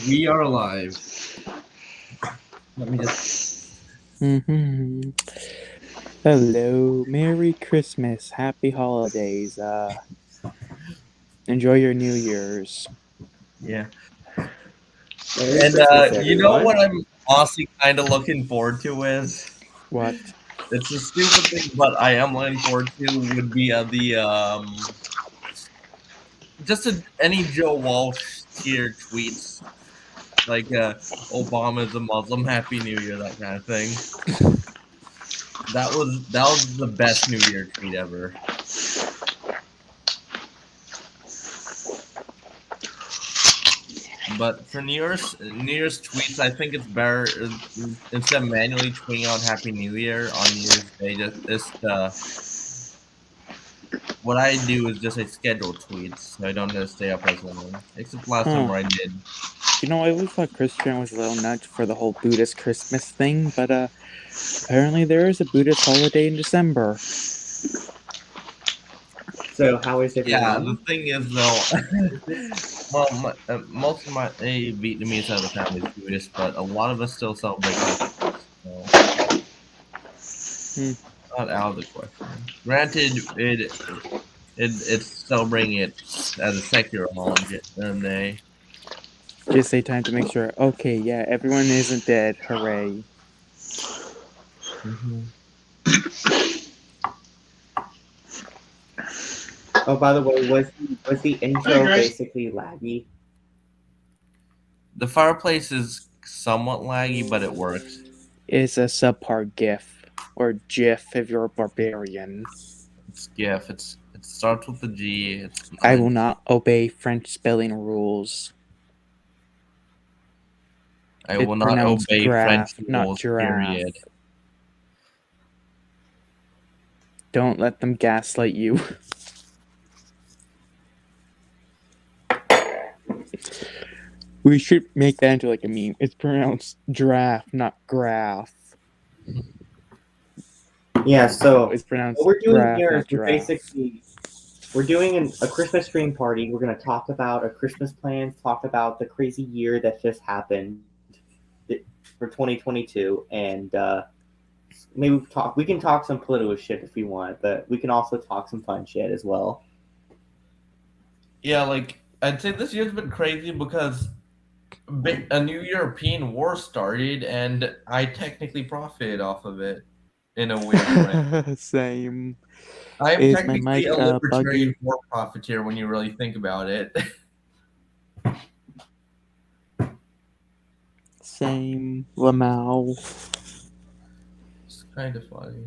We are alive. Let me just. Mm-hmm. Hello, Merry Christmas, Happy Holidays. Enjoy your New Year's. Yeah. Merry And Christmas, you know everyone. what I'm honestly kind of looking forward to is What? it's a stupid thing, but I am looking forward to would be the just any Joe Walsh tier tweets like Obama's a Muslim, Happy New Year, that kind of thing. That was the best New Year tweet ever. But for New Year's tweets, I think it's better instead of manually tweeting out Happy New Year on New Year's Day. What I do is just I schedule tweets, so I don't have to stay up as long. Except last Huh. summer I did. I always thought Christian was a little nuts for the whole Buddhist Christmas thing, but apparently there is a Buddhist holiday in December. So, how is Yeah, the everyone? thing is though, well, most of my Vietnamese side of the family is Buddhist, but a lot of us still celebrate Christmas. So Hmm. not out of the question. Granted, it's celebrating it as a secular holiday. Just say time to make sure. Okay, yeah, everyone isn't dead. Hooray. Mhm. Oh, by the way, was the intro basically laggy? The fireplace is somewhat laggy, but it works. It's a subpar GIF. Or GIF if you're a barbarian. It's GIF. It starts with the G. It's not I a will G. not obey French spelling rules. I It's will not pronounced obey French graph, not rules. giraffe. Period. Don't let them gaslight you. We should make that into like a meme. It's pronounced giraffe, not graph. Yeah. So, It's pronounced what we're doing graph, here is not giraffe. we're doing a Christmas stream party. We're going to talk about our Christmas plans, talk about the crazy year that just happened for 2022, and maybe we can talk some political shit if we want, but we can also talk some fun shit as well. Yeah, like I'd say this year's been crazy because a new European war started, and I technically profited off of it in a weird way. Same. I'm Is my technically mic a libertarian buggy? war profiteer when you really think about it. Same. Lamau. It's kind of funny.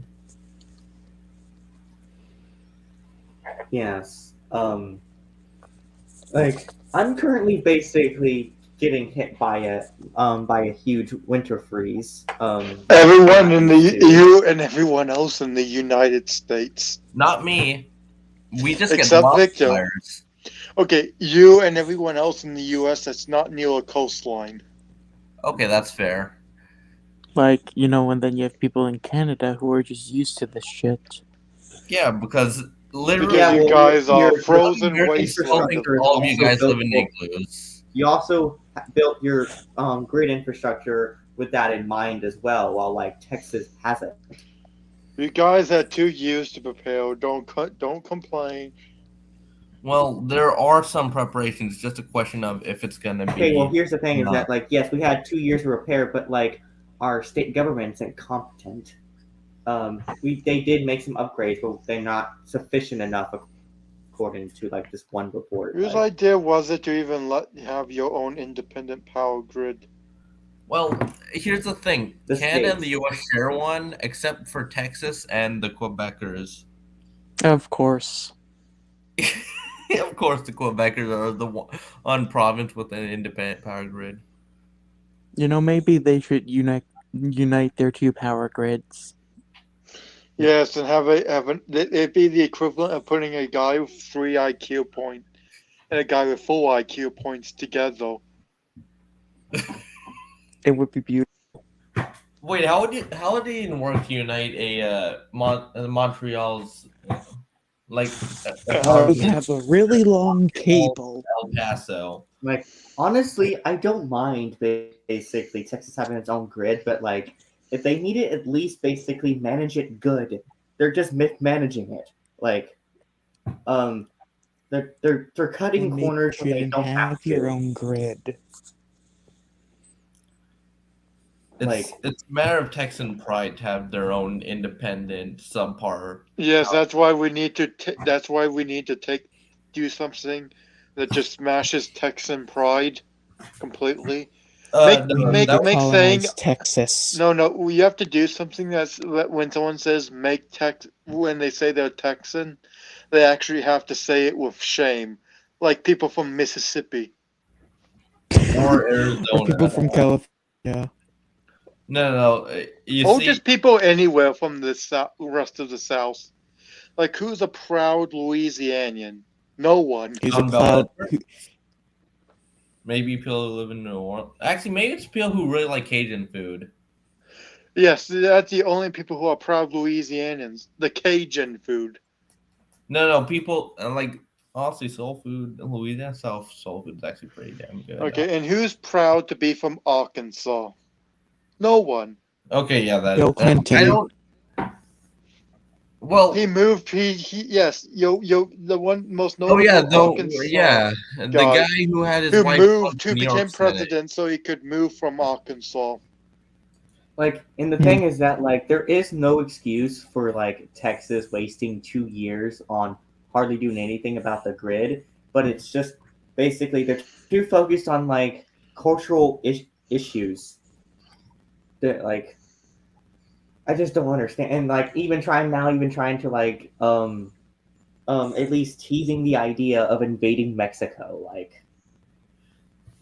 Yes. Like I'm currently basically getting hit by a huge winter freeze. Everyone in the too. EU and everyone else in the United States. Not me. We just Except get Victor. wildfires. Okay, you and everyone else in the US that's not near a coastline. Okay, that's fair. Like, and then you have people in Canada who are just used to this shit. Yeah, because literally, Because you guys are your frozen Your wasteland. think infrastructure is all of you also guys built live in for- igloos. You also built your grid infrastructure with that in mind as well, while like Texas hasn't. You guys had 2 years to prepare. Don't complain. Well, there are some preparations. Just a question of if it's gonna be. Okay, well here's the thing: is not. that like yes, we had 2 years to repair, but like our state government's incompetent. They did make some upgrades, but they're not sufficient enough according to like this one report. Whose idea was it to even let you have your own independent power grid? Well, here's the thing: The Canada and states. the U.S. share one, except for Texas and the Quebecers. Of course. Of course, the Quebecers are the one province with an independent power grid. Maybe they should unite their two power grids. Yes, and it'd be the equivalent of putting a guy with 3 IQ points and a guy with 4 IQ points together. It would be beautiful. Wait, how would it even work to unite a Montreal's like? We have a really long cable. El Paso. Like, honestly, I don't mind basically Texas having its own grid, but like, if they need it, at least basically manage it good. They're just mismanaging it. Like, they're cutting Maybe you corners when they shouldn't don't have have your to. own grid. It's a matter of Texan pride to have their own independent subpar. Yes, that's why we need to. That's why we need to do something that just smashes Texan pride completely. No, Make that- saying Colonize Texas. no. We have to do something that when someone says when they say they're Texan, they actually have to say it with shame, like people from Mississippi. or Arizona. Or people from California. No. You Or see, just people anywhere from the rest of the South. Like, who's a proud Louisianian? No one. He's a John cloud. Bel- maybe people who live in New Orleans. Actually, maybe it's people who really like Cajun food. Yes, that's the only people who are proud Louisianians. The Cajun food. No, people like honestly soul food. Louisiana South soul food is actually pretty damn good. Okay, and who's proud to be from Arkansas? No one. Okay, yeah, that. Bill Clinton. I don't. Well, He moved. Yes. The one most oh notable yeah, though, Arkansas yeah, the guy guy who had his who wife moved who New York became Senate. president so he could move from Arkansas. Like, and the thing is that like there is no excuse for like Texas wasting 2 years on hardly doing anything about the grid, but it's just basically they're too focused on like cultural issues. That like I just don't understand, and like even trying to like at least teasing the idea of invading Mexico, like.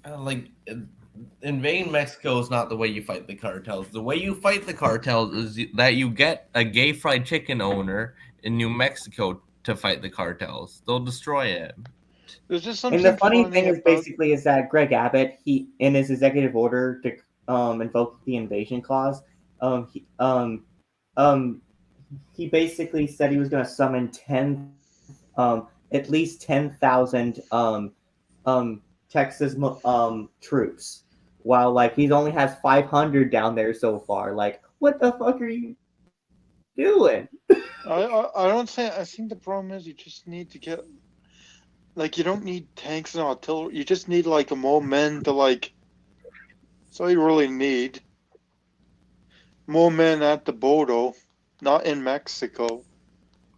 Like invading Mexico is not the way you fight the cartels. The way you fight the cartels is that you get a gay fried chicken owner in New Mexico to fight the cartels. They'll destroy it. There's just something And the funny thing is about- basically is that Greg Abbott, he in his executive order to invoke the invasion clause, he basically said he was going to summon at least 10,000 Texas troops, while like he only has 500 down there so far. Like, what the fuck are you doing? I don't think. I think the problem is you just need to get. Like, you don't need tanks and artillery. You just need like more men to like. That's all you really need. More men at the border, not in Mexico.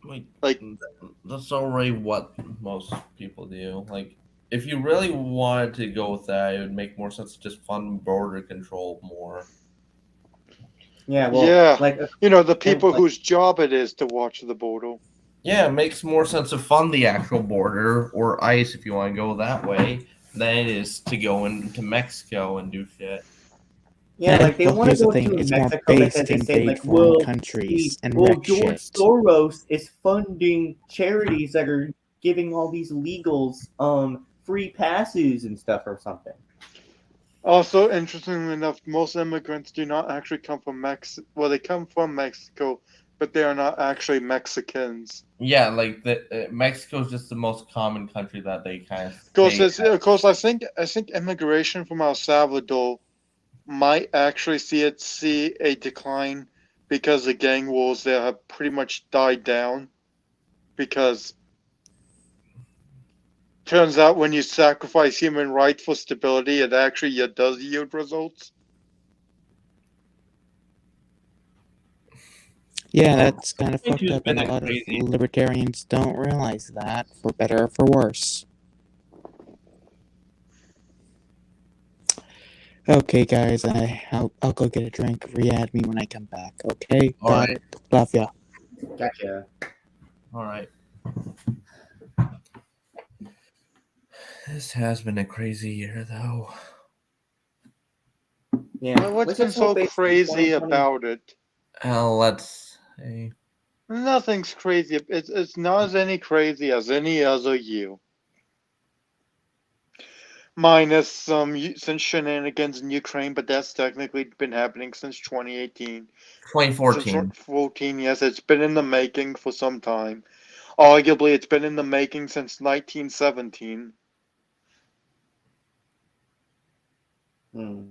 Like, that's already what most people do. Like, if you really wanted to go with that, it would make more sense to just fund border control more. Yeah, well, yeah, like the people like- whose job it is to watch the border. Yeah, it makes more sense to fund the actual border or ICE if you want to go that way than it is to go into Mexico and do shit. yeah, like they Well, want to here's the go thing, to it's more Mexico based because they in say big like, foreign well, countries and well, wreck George shit. Soros is funding charities that are giving all these illegals free passes and stuff or something. Also, interestingly enough, most immigrants do not actually come from Mexico. Well, they come from Mexico, but they are not actually Mexicans. Yeah, like Mexico is just the most common country that they kind of. Of course, I think immigration from El Salvador might actually see a decline because the gang wars there have pretty much died down. Because turns out when you sacrifice human rights for stability, it actually does yield results. Yeah, that's kind of think fucked it's up, and been a lot of crazy. libertarians don't realize that, for better or for worse. Okay, guys, I'll go get a drink. Re-add me when I come back. Okay, All got right. it. Love ya. Gotcha. All right. This has been a crazy year, though. Yeah. What's let's been just so hope basically crazy 2020 about it? Let's see. Nothing's crazy. It's not as any crazy as any other year. Minus some shenanigans in Ukraine, but that's technically been happening since 2018. 2014. Since 2014, yes, it's been in the making for some time. Arguably, it's been in the making since 1917. Hmm.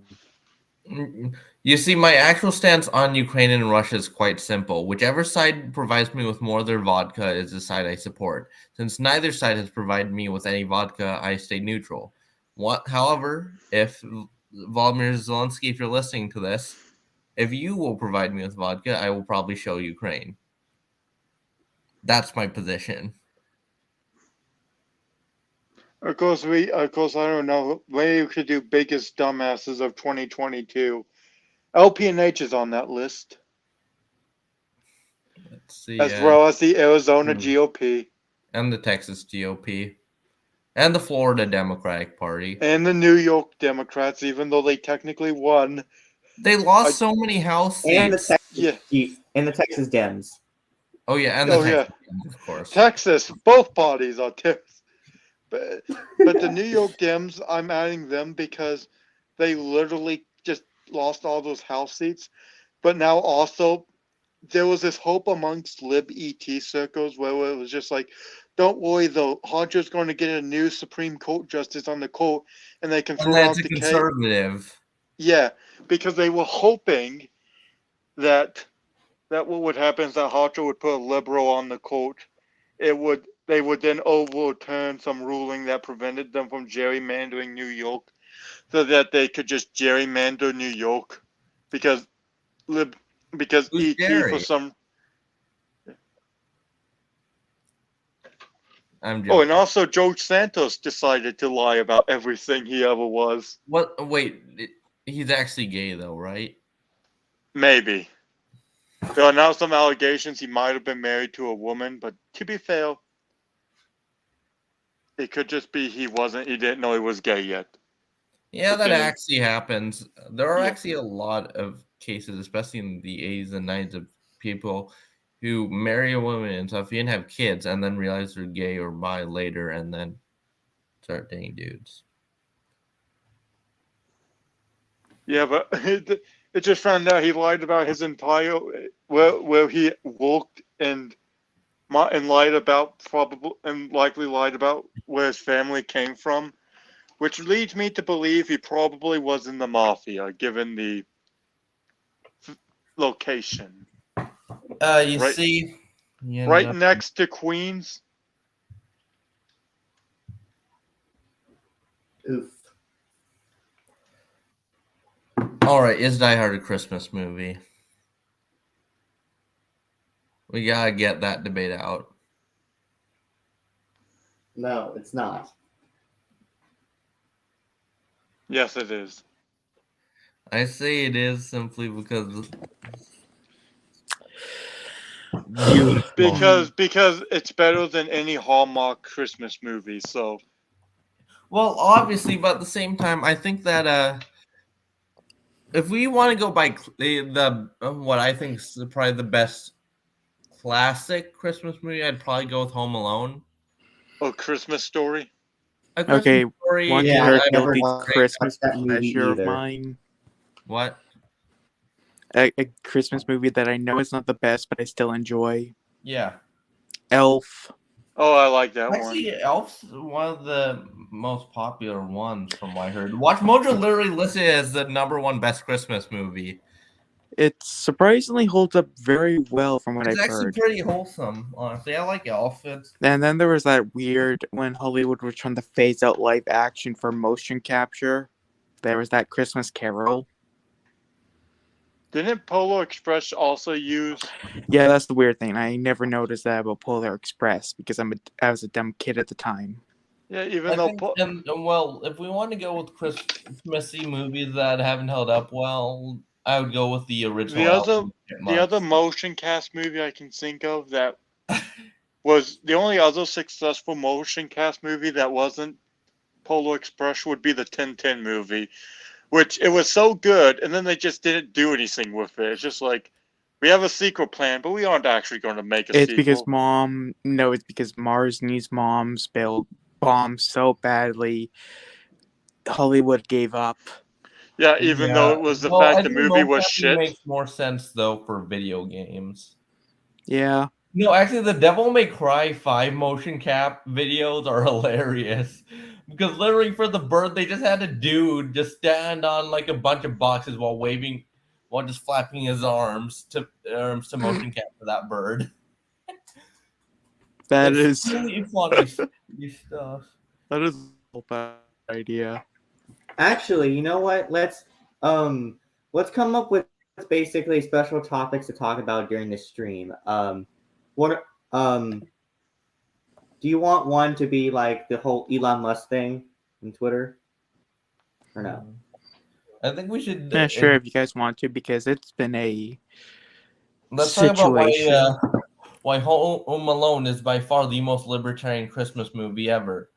You see, my actual stance on Ukraine and Russia is quite simple. Whichever side provides me with more of their vodka is the side I support. Since neither side has provided me with any vodka, I stay neutral. However, if Volodymyr Zelensky, if you're listening to this, if you will provide me with vodka, I will probably show Ukraine. That's my position. Of course, I don't know. Maybe we could do biggest dumbasses of 2022. LPNH is on that list, Let's see, as well as the Arizona Hmm. GOP and the Texas GOP, and the Florida Democratic Party. and the New York Democrats, even though they technically won. They lost I- so many House And the seats. Texas Dems. Oh yeah, and the Texas, of course. Texas, both parties are Texas. But the New York Dems, I'm adding them because they literally just lost all those House seats. But now also, there was this hope amongst lib ET circles where it was just like, don't worry, though, Hodger's going to get a new Supreme Court justice on the court, and they can And throw out that's a the case. conservative. Yeah, because they were hoping that what would happen is that Hodger would put a liberal on the court. They would then overturn some ruling that prevented them from gerrymandering New York, so that they could just gerrymander New York, because Who's ET Jerry? for some. I'm Oh, joking. and also George Santos decided to lie about everything he ever was. What? Wait, he's actually gay though, right? Maybe. There are now some allegations he might have been married to a woman, but to be fair, it could just be he didn't know he was gay yet. Yeah, that Okay. actually happens. There are Yeah. actually a lot of cases, especially in the 80s and 90s, of people who marry a woman and stuff and have kids and then realize they're gay or bi later and then start dating dudes. Yeah, but it just found out he lied about his entire where he worked and lied about likely lied about where his family came from, which leads me to believe he probably was in the mafia, given the location. You Right- see, you Right know, next to Queens. Oof. all right, is Die Hard a Christmas movie? We gotta get that debate out. No, it's not. Yes, it is. I say it is simply because Because it's better than any Hallmark Christmas movie. So well, obviously, but at the same time, I think that if we want to go by the what I think is probably the best classic Christmas movie, I'd probably go with Home Alone. A Christmas Story. A Christmas Okay, Story. one Yeah, other I never guilty watched Christmas that movie pleasure of either. mine. What? A Christmas movie that I know is not the best, but I still enjoy. Yeah. Elf. Oh, I like that one. Actually, Elf's one of the most popular ones from what I heard. WatchMojo literally listed it as the #1 best Christmas movie. It surprisingly holds up very well from what It's I've actually heard. pretty wholesome, honestly. I like Elf. It's And then there was that weird when Hollywood was trying to phase out live action for motion capture. There was that Christmas Carol. Didn't Polar Express also use? Yeah, that's the weird thing. I never noticed that about Polar Express because I was a dumb kid at the time. Yeah, even I though think, well, if we want to go with Christmassy movies that haven't held up well, I would go with the original. the other motion cast movie I can think of that was the only other successful motion cast movie that wasn't Polar Express would be the Tintin movie, which it was so good, and then they just didn't do anything with it. It's just like, we have a sequel plan, but we aren't actually going to make a It's sequel. it's because Marzney's mom spilled bombs so badly, Hollywood gave up. Yeah, even though it was the fact the movie was shit. Makes more sense though for video games. Yeah. No, actually, the Devil May Cry 5 motion cap videos are hilarious Because literally for the bird, they just had a dude just stand on like a bunch of boxes while just flapping his arms to motion capture that bird. That It's is really funny stuff. a bad idea. Actually, you know what? Let's come up with basically special topics to talk about during the stream. What do you want one to be like the whole Elon Musk thing on Twitter, or no? I think we should. Yeah, sure, if you guys want to, because it's been a Let's talk about situation. why Home Alone is by far the most libertarian Christmas movie ever.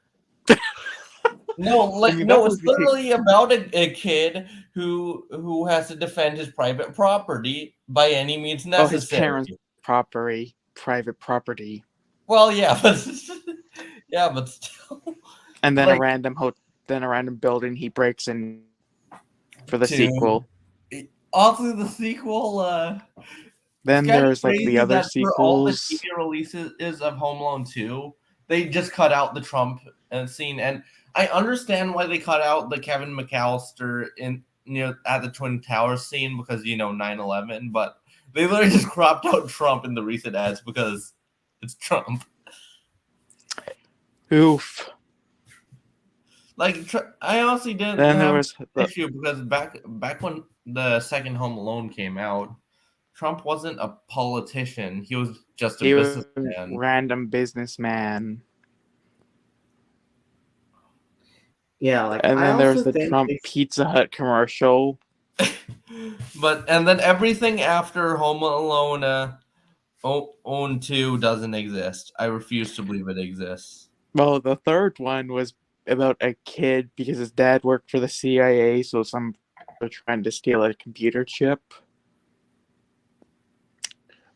No, I mean, that it's movie- literally about a kid who has to defend his private property by any means necessary. Oh, his parents' private property, Well, yeah, but still. and then Like- a random building he breaks in for the Two. sequel. Also, the sequel. Then It's kinda there's like crazy the other that for all the sequels. TV releases of Home Alone 2, they just cut out the Trump scene, and I understand why they cut out the Kevin McAllister at the Twin Towers scene because 9/11, but they literally just cropped out Trump in the recent ads because it's Trump. Oof. Like I honestly didn't Then there have was an issue because back when the second Home Alone came out, Trump wasn't a politician. He was just a he was a businessman. random businessman. Yeah, like And I then there's also the think Trump Pizza Hut commercial. And then everything after Home Alone Own 2 doesn't exist. I refuse to believe it exists. Well, the third one was about a kid because his dad worked for the CIA, so some were trying to steal a computer chip.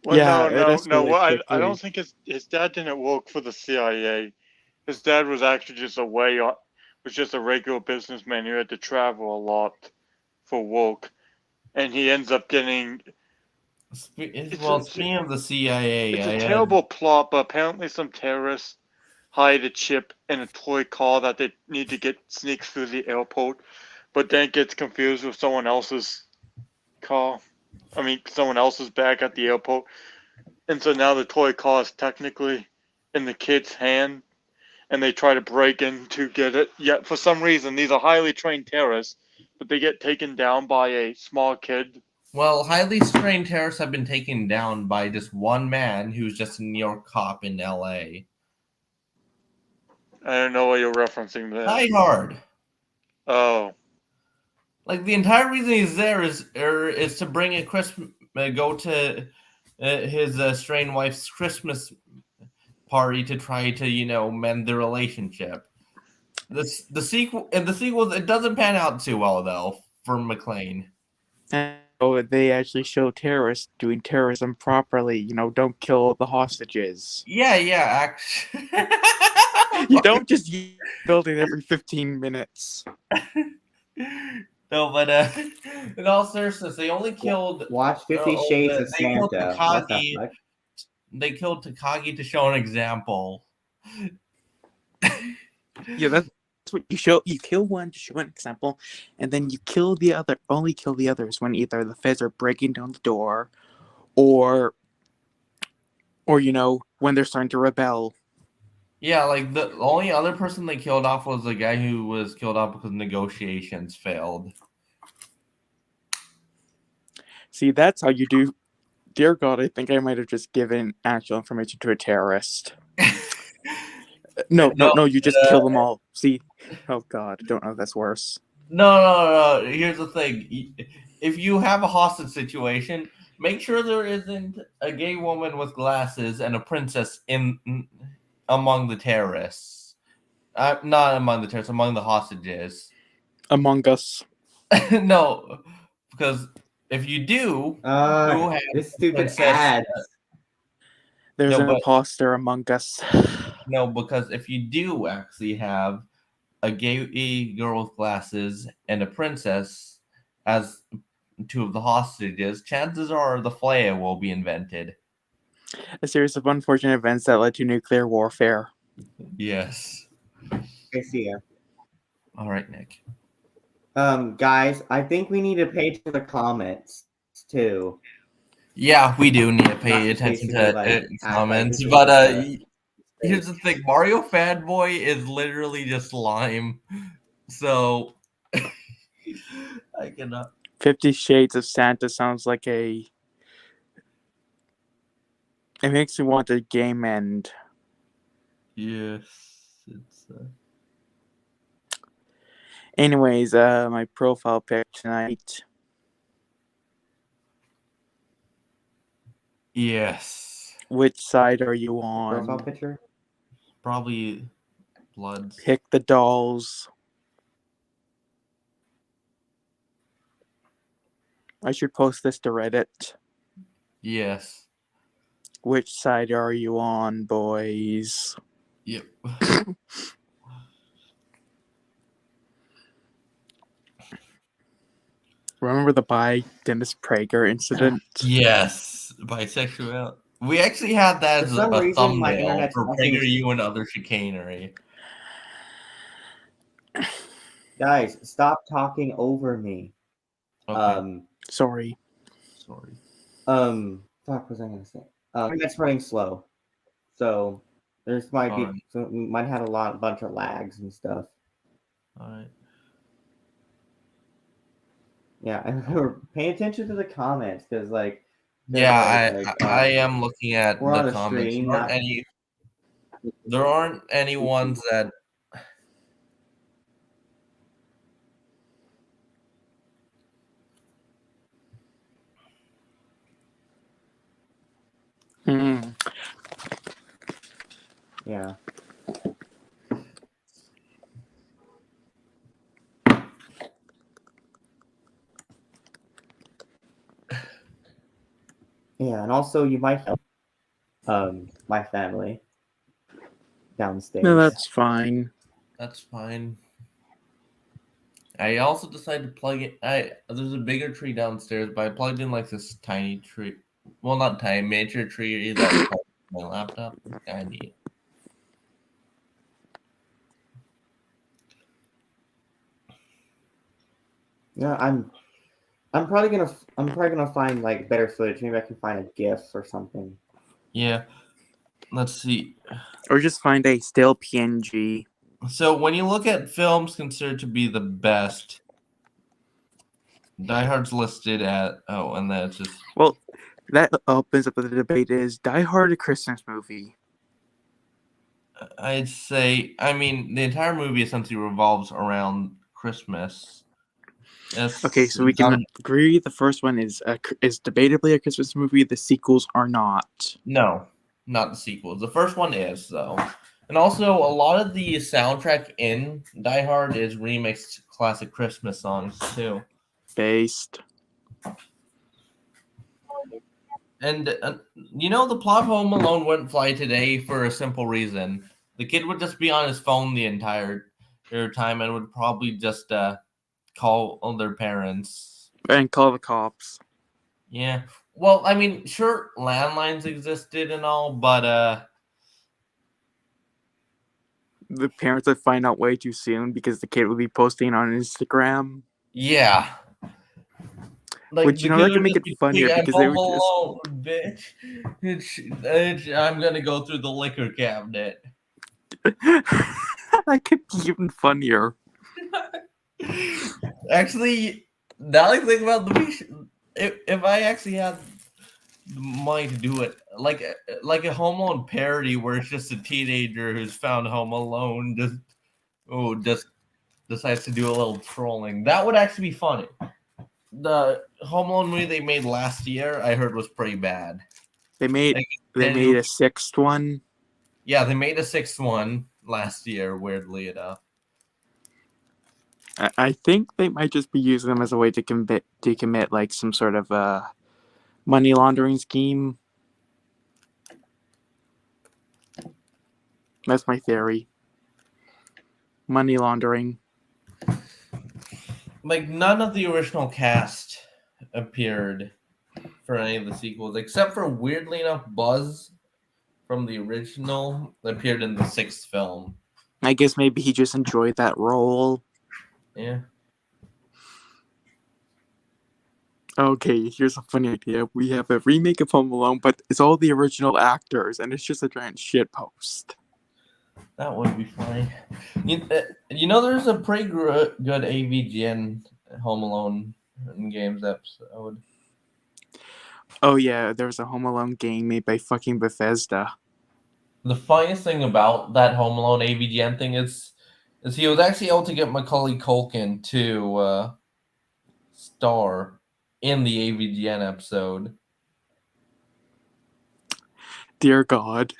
Well, Yeah, no. that's really Well, I quickly. don't think his dad didn't work for the CIA. His dad was actually just a regular businessman who had to travel a lot for work, and he ends up getting. Speaking of the CIA, It's a terrible plot, but apparently some terrorists hide a chip in a toy car that they need to sneak through the airport, but then gets confused with someone else's car. I mean, someone else's bag at the airport. And so now the toy car is technically in the kid's hand, and they try to break in to get it. Yet, for some reason, these are highly trained terrorists, but they get taken down by a small kid. Well, highly trained terrorists have been taken down by just one man who's just a New York cop in L.A. I don't know what you're referencing there. Die Hard. Oh. Like the entire reason he's there is to bring go to his estranged wife's Christmas party to try to mend the relationship. The sequel it doesn't pan out too well though for McClane. Oh, they actually show terrorists doing terrorism properly. Don't kill the hostages. Yeah, actually. You don't just build it every 15 minutes. No, but in all seriousness, they only killed. watch 50 Shades of they killed Santa. What's that Takagi. like? They killed Takagi to show an example. Yeah, that's what you show. You kill one to show an example, and then you kill the other. Only kill the others when either the feds are breaking down the door, or when they're starting to rebel. Yeah, like the only other person they killed off was the guy who was killed off because negotiations failed. See, that's how you do. Dear God, I think I might have just given actual information to a terrorist. No, you just kill them all. See, oh God, I don't know if that's worse. No. Here's the thing: if you have a hostage situation, make sure there isn't a gay woman with glasses and a princess among the terrorists. Not among the terrorists, among the hostages. Among Us. No, because if you do, This stupid princess- ad. There's No, an but- imposter among us. No, because if you do actually have a gay girl with glasses and a princess as two of the hostages, chances are the flare will be invented. A series of unfortunate events that led to nuclear warfare. Yes. I see ya. All right, Nick. Guys, I think we need to pay to the comments too. Yeah, we do need to Not pay just attention basically, to like, act like comments, this is but just a here's the thing: Mario Fanboy is literally just lime, so I cannot. 50 Shades of Santa sounds like a. It makes me want a game end. Yes, it's. Anyways, my profile pic tonight. Yes, Which side are you profile on? picture. probably Bloods. Pick the dolls. I should post this to Reddit. Yes. Which side are you on, boys? Yep. Remember the Dennis Prager incident? Yes, bisexual. We actually had that For as some a reason, my thumbnail internet's for fucking. PragerU and other chicanery. Guys, stop talking over me. Okay, Sorry. sorry. Fuck, what was I gonna say? It's running slow, so there's might be Alright. so we might have bunch of lags and stuff. All right. Yeah, and remember, pay attention to the comments because like. Yeah, like, I am looking at we're on the a comments. stream, There aren't any ones that. Hmm. Yeah. Yeah, and also you might help my family downstairs. No, that's fine. That's fine. I also decided to plug it. There's a bigger tree downstairs, but I plugged in like this tiny tree. Well, not tiny, miniature tree that plugs in my laptop. It's kind of neat. Yeah, I'm probably gonna find like better footage. Maybe I can find a GIF or something. Yeah. Let's see. Or just find a still PNG. So when you look at films considered to be the best, Die Hard's listed at and then it's just Well, that opens up the debate: is Die Hard a Christmas movie? I'd say the entire movie essentially revolves around Christmas. Okay, so we can agree the first one is debatably a Christmas movie. The sequels are not. No, not the sequels. The first one is though. And also a lot of the soundtrack in Die Hard is remixed classic Christmas songs too. Based. And the plot of Home Alone wouldn't fly today for a simple reason. The kid would just be on his phone the entire time and would probably just call their parents and call the cops. Yeah. Well, sure, landlines existed and all, but the parents would find out way too soon because the kid would be posting on Instagram. Yeah. Which that can make it funnier because they would alone, bitch. I'm gonna go through the liquor cabinet. That could be even funnier. Actually, now I think about if I actually had the money to do it, like a Home Alone parody where it's just a teenager who's found home alone, just decides to do a little trolling. That would actually be funny. The Home Alone movie they made last year, I heard, was pretty bad. They made a sixth one. Yeah, they made a sixth one last year. Weirdly enough, I think they might just be using them as a way to commit like some sort of money laundering scheme. That's my theory. Money laundering. like none of the original cast appeared for any of the sequels, except for weirdly enough, Buzz from the original appeared in the sixth film. I guess maybe he just enjoyed that role. Yeah. Okay, here's a funny idea. We have a remake of Home Alone, but it's all the original actors, and it's just a giant shitpost. That would be funny. You know, there's a pretty good AVGN Home Alone games episode. Oh yeah, there was a Home Alone game made by fucking Bethesda. The funniest thing about that Home Alone AVGN thing is he was actually able to get Macaulay Culkin to star in the AVGN episode. Dear God.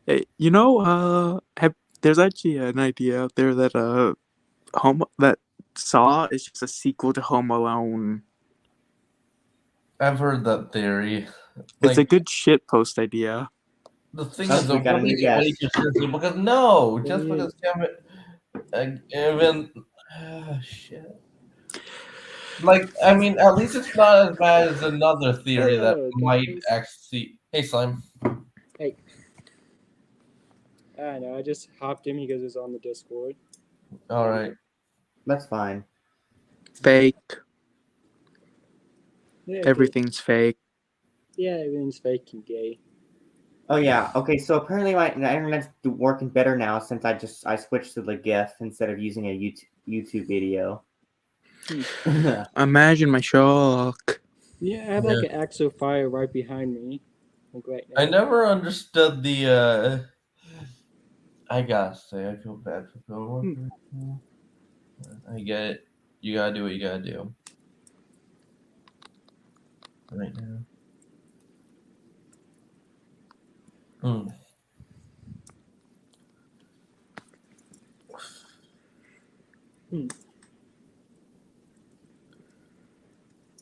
Hey, you know, there's actually an idea out there that that Saw is just a sequel to Home Alone. I've heard that theory. It's a Like, good shitpost idea. the thing Oh, is, we though, got a we're new making way guest. too seriously because no, just Yeah. because Kevin, shit. Like, I mean, at least it's not as bad as another theory that Hello, might guys. actually. Hey, Slime. Hey. I know, I just hopped in because it's on the Discord. All right. That's fine. Fake. Yeah, Everything's fake. Yeah, everything's fake and gay. Oh yeah. Okay. So apparently my internet's working better now since I switched to the GIF instead of using a YouTube video. Imagine my shock. Yeah, I have like an axe of fire right behind me. Like right now. I never understood the. I gotta say, I feel bad for Bill. I get it. You gotta do what you gotta do. Right now. Hmm.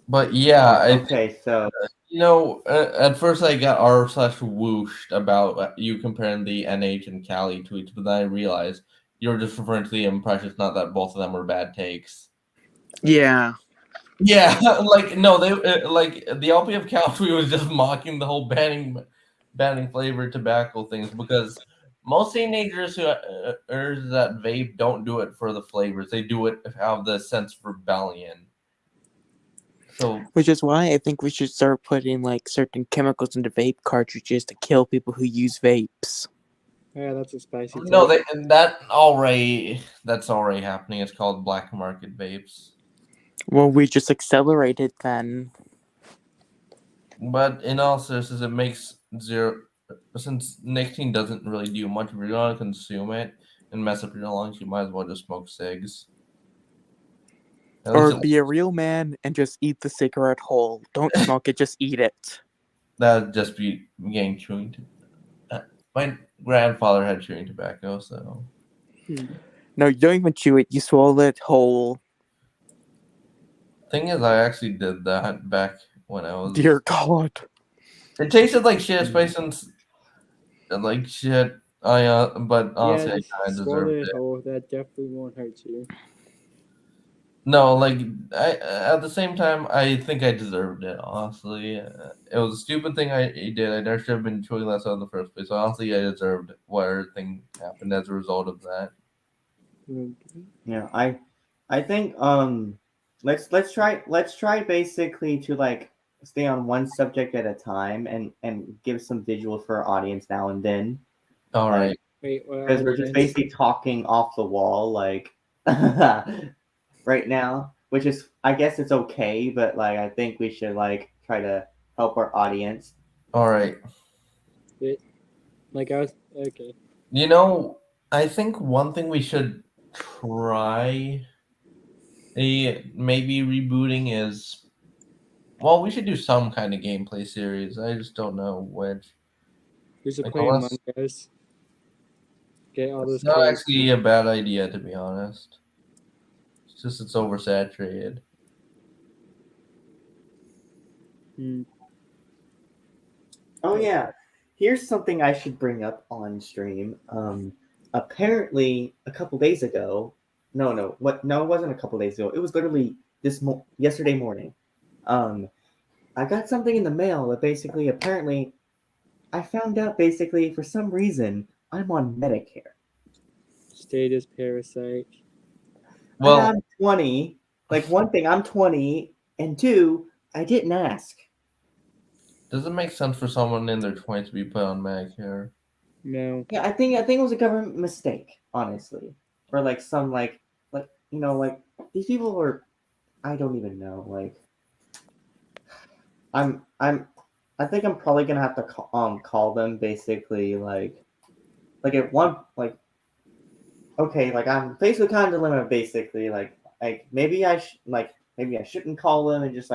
But yeah, okay. So you know, at first I got r/whooshed about you comparing the NH and Cali tweets, but then I realized you were just referring to the impressions, not that both of them were bad takes. Yeah. Yeah, like no, they like the LPF Cal tweet was just mocking the whole banning flavored tobacco things because most teenagers who that vape don't do it for the flavors; they do it out of the sense of rebellion. So, Which is why I think we should start putting like certain chemicals into vape cartridges to kill people who use vapes. Yeah, that's a spicy no, take. that's already happening. It's called black market vapes. Well, we just accelerate it then. But in all seriousness, it makes zero. Since nicotine doesn't really do much, if you're gonna consume it and mess up your lungs, you might as well just smoke cigs. At Or least be a real man and just eat the cigarette whole. Don't smoke it, just eat it. that'd just be getting chewing. My grandfather had chewing tobacco, so. No, you don't even chew it, you swallow it whole. Thing is, I actually did that back when I was. Dear God. It tasted like shit, spice and like shit. But honestly, Yeah, I just kind of swallow deserved it it. whole. That definitely won't hurt you. No, like at the same time, I think I deserved it. Honestly, it was a stupid thing I did. I never should have been chewing that in the first place. So honestly, I deserved what everything happened as a result of that. yeah, I think let's try basically to like stay on one subject at a time and give some visuals for our audience now and then. All right. Wait, Because we're just basically talking off the wall, like right now, which is, I guess it's okay, but like I think we should like try to help our audience. All right. Like I was okay. You know, I think one thing we should try maybe rebooting is, well, we should do some kind of gameplay series. I just don't know which. We should Like, play unless- Among Us. Get all It's those not kids. actually a bad idea, to be honest. It's just it's oversaturated. Oh yeah, here's something I should bring up on stream. Apparently a couple days ago, it wasn't a couple days ago. It was literally yesterday morning. I got something in the mail that basically, apparently, I found out basically for some reason I'm on Medicare. Status parasite. And Well, I'm 20. Like, one thing, I'm 20, and two, I didn't ask. does it make sense for someone in their 20s to be put on Medicare? No. Yeah, I think it was a government mistake, honestly, or like some like these people are, I don't even know. Like, I think I'm probably gonna have to call them basically like at one like okay, like I'm basically kind of dilemma basically like maybe maybe I shouldn't call them and just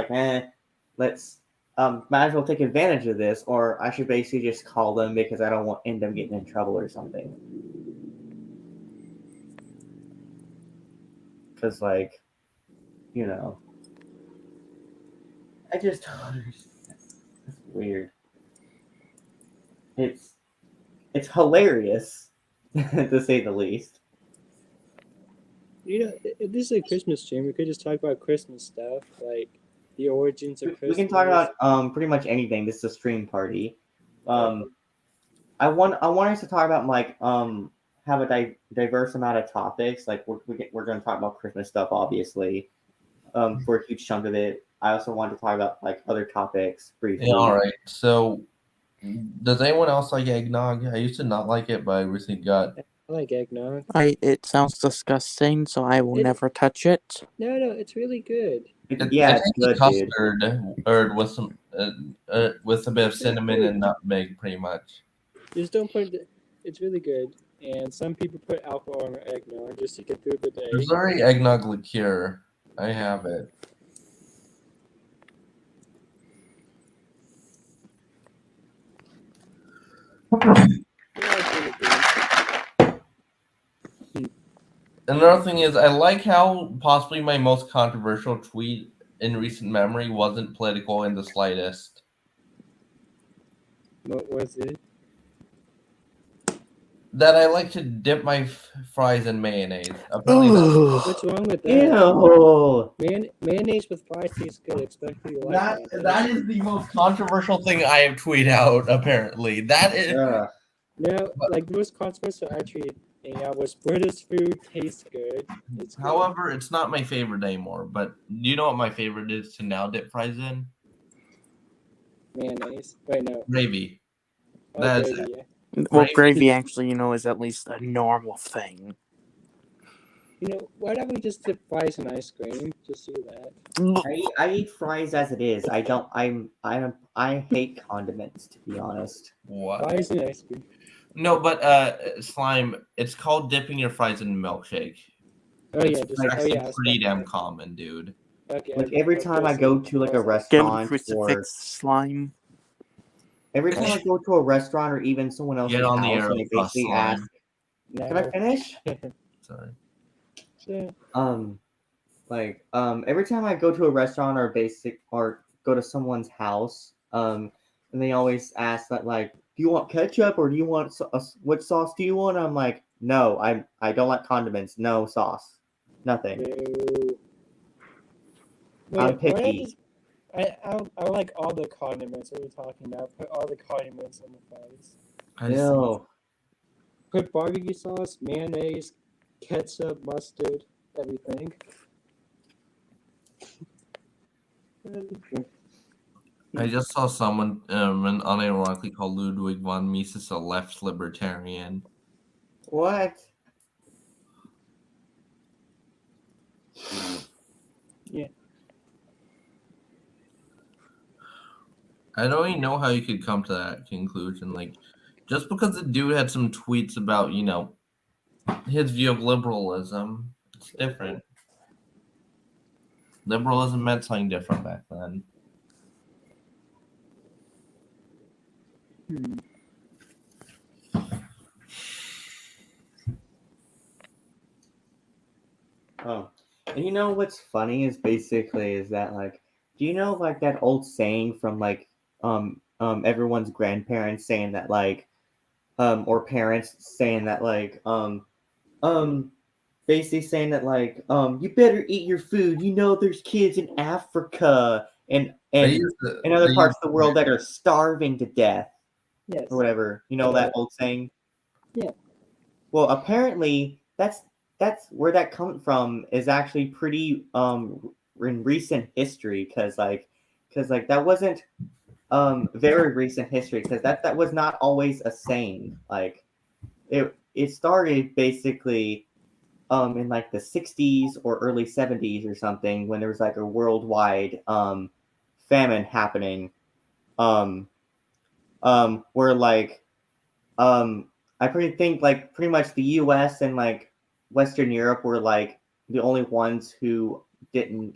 let's might as well take advantage of this, or I should basically just call them because I don't want end up getting in trouble or something. Because you know, I just don't understand. It's weird. It's hilarious to say the least. You know, if this is a Christmas stream, we could just talk about Christmas stuff, like the origins of Christmas. We can talk about pretty much anything. This is a stream party. I want us to talk about have a diverse amount of topics. Like we're going to talk about Christmas stuff, obviously, for a huge chunk of it. I also want to talk about like other topics briefly. Yeah, all right. So, does anyone else like eggnog? I used to not like it, but I recently got. I like eggnog. It sounds disgusting, so I will never touch it. No, it's really good. Yeah, it's good, dude. Custard or with some with a bit of cinnamon and nutmeg, pretty much. Just don't put it. It's really good. And some people put alcohol in their eggnog just to get through the day. Missouri eggnog liqueur. I have it. Another thing is, I like how possibly my most controversial tweet in recent memory wasn't political in the slightest. What was it? That I like to dip my fries in mayonnaise. Apparently What's wrong with that? Ew. Mayonnaise with fries tastes good, especially like that is the most controversial thing I have tweeted out. Apparently, that is. No, like the most controversial I tweeted was British food tastes good. It's good. However, it's not my favorite anymore. But do you know what my favorite is to now dip fries in? Mayonnaise. Wait, no. Gravy. Oh, That's gravy, yeah. Well, gravy actually, is at least a normal thing. Why don't we just dip fries in ice cream? Just do that. I eat fries as it is. I hate condiments, to be honest. What? Fries in ice cream. No, but Slime, it's called dipping your fries in milkshake. Oh yeah, It's actually pretty damn common, dude. Okay. Like every time I go to like a restaurant or Slime. every time I go to a restaurant or even someone else's Get on the house arrow, and they basically Slime. ask, "Can I finish?" Sorry. Yeah. Every time I go to a restaurant or go to someone's house, and they always ask that like, do you want ketchup or do you want what sauce do you want? I'm like, no, I don't like condiments. No sauce, nothing. I'm picky. I like all the condiments. What are you talking about? Put all the condiments on the fries. No. Put barbecue sauce, mayonnaise, ketchup, mustard, everything. I just saw someone unironically called Ludwig von Mises a left libertarian. What? Yeah. I don't even know how you could come to that conclusion. Like, just because the dude had some tweets about, his view of liberalism, it's different. Liberalism meant something different back then. Oh, and you know what's funny is that like, do you know like that old saying from like everyone's grandparents saying that like or parents saying that like basically saying that like you better eat your food, there's kids in Africa, and and they in other used parts of the to- world that are starving to death Yes. or whatever. You know that old saying? Yeah. Well, apparently that's where that comes from is actually pretty in recent history because that wasn't very recent history because that was not always a saying. Like it started basically in like the 60s or early 70s or something when there was like a worldwide famine happening where like I think like pretty much the US and like Western Europe were like the only ones who didn't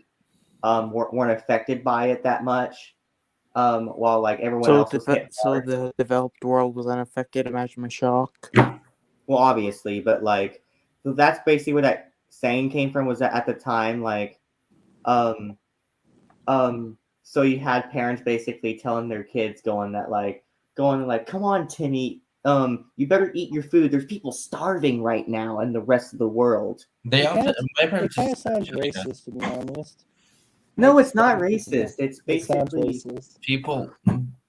weren't affected by it that much while like everyone else was hit hard. The developed world was unaffected. Imagine my shock. Well, obviously, but like, so that's basically where that saying came from. Was that at the time, like, so you had parents basically telling their kids, going like, come on, Timmy, you better eat your food. There's people starving right now in the rest of the world. They It often kinda- my It parents kind of used to sounds do that. racist, to be honest. No, Like, it's not starving people- racist. It's It sounds basically racist. People.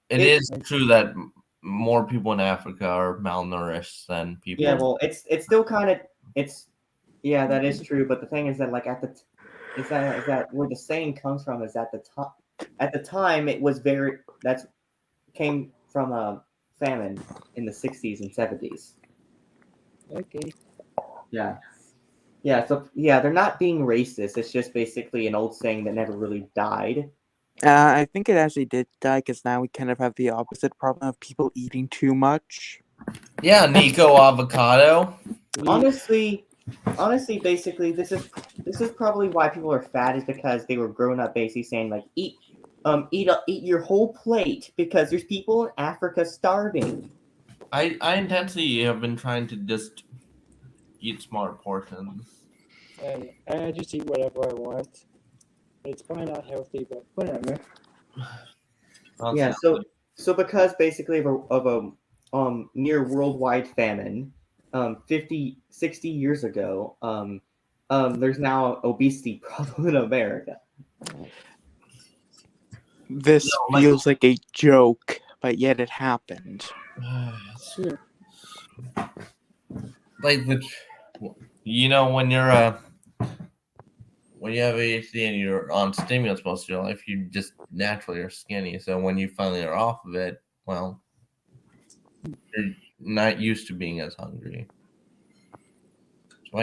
It- Is true that more people in Africa are malnourished than people. yeah. Well, it's still kind of yeah, that is true. But the thing is that like is that where the saying comes from is at the time it was came from a famine in the 60s and 70s. Okay. Yeah. Yeah, so yeah, they're not being racist. It's just basically an old saying that never really died. I think it actually did die because now we kind of have the opposite problem of people eating too much. Yeah, Nico Avocado. Honestly, basically this is probably why people are fat is because they were growing up basically saying like eat your whole plate because there's people in Africa starving. I intensely have been trying to just eat smart portions. And I just eat whatever I want. It's probably not healthy, but whatever. Yeah, so because basically of a near worldwide famine, 50, 60 years ago, there's now an obesity problem in America. This No, feels like a joke, but yet it happened. Like when you're when you have ADHD and you're on stimulants most of your life, you just naturally are skinny. So when you finally are off of it, well, you're not used to being as hungry. So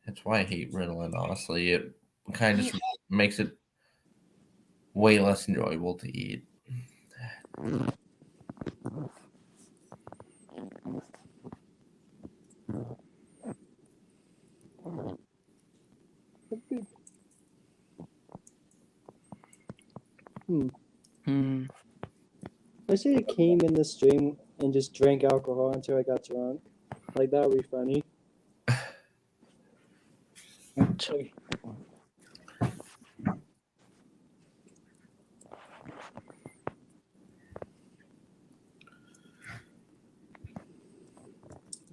that's why I hate Ritalin, honestly. It kind of just makes it way less enjoyable to eat. Hmm. I should have came in the stream and just drank alcohol until I got drunk. Like that would be funny.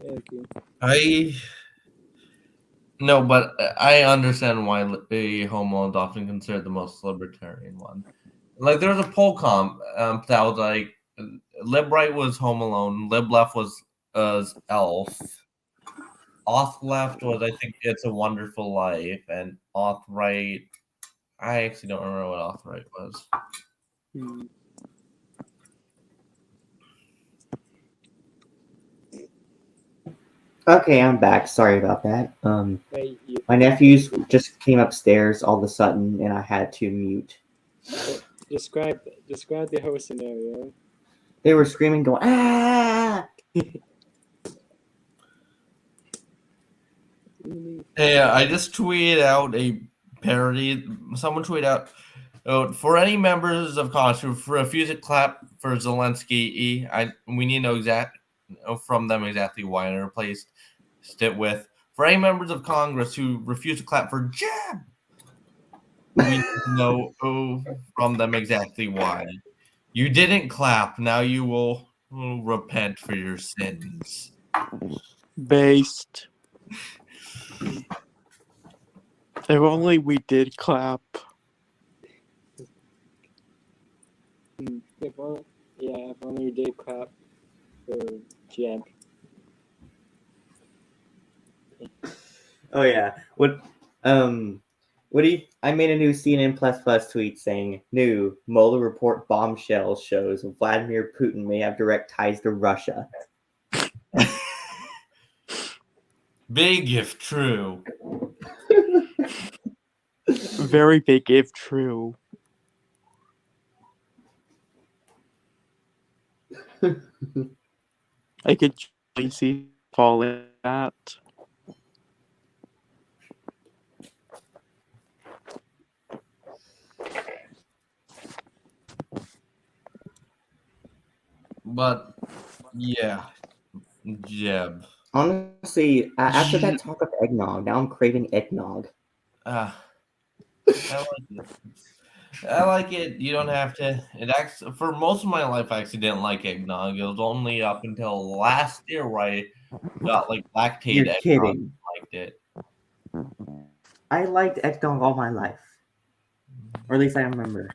Like, yeah, okay. But I understand why Homo is often considered the most libertarian one. Like there was a poll that was like Lib right was Home Alone, Lib left was Elf, Auth left was I think It's a Wonderful Life, and Auth right I actually don't remember what Auth right was. Hmm. Okay, I'm back. Sorry about that. Wait, My nephews just came upstairs all of a sudden, and I had to mute. describe the whole scenario. They were screaming, going ah! Hey, I just tweeted out a parody. Someone tweeted out, for any members of Congress who refuse to clap for Zelensky, we need to know from them exactly why, and replaced it with, for any members of Congress who refuse to clap for Jeb, we need to know from them exactly why. You didn't clap, now you will repent for your sins. Based. If only we did clap. If only we did clap for Jeb. Oh yeah. What do you? I made a new CNN Plus tweet saying, "New Mueller report bombshell shows Vladimir Putin may have direct ties to Russia." Big if true. Very big if true. I could really see falling that. But yeah, Jeb. Honestly, after that talk of eggnog, now I'm craving eggnog. I like it. I like it. You don't have to. It actually, for most of my life, I actually didn't like eggnog. It was only up until last year where I got like lactate You're eggnog. kidding. I liked it. I liked eggnog all my life, or at least I remember.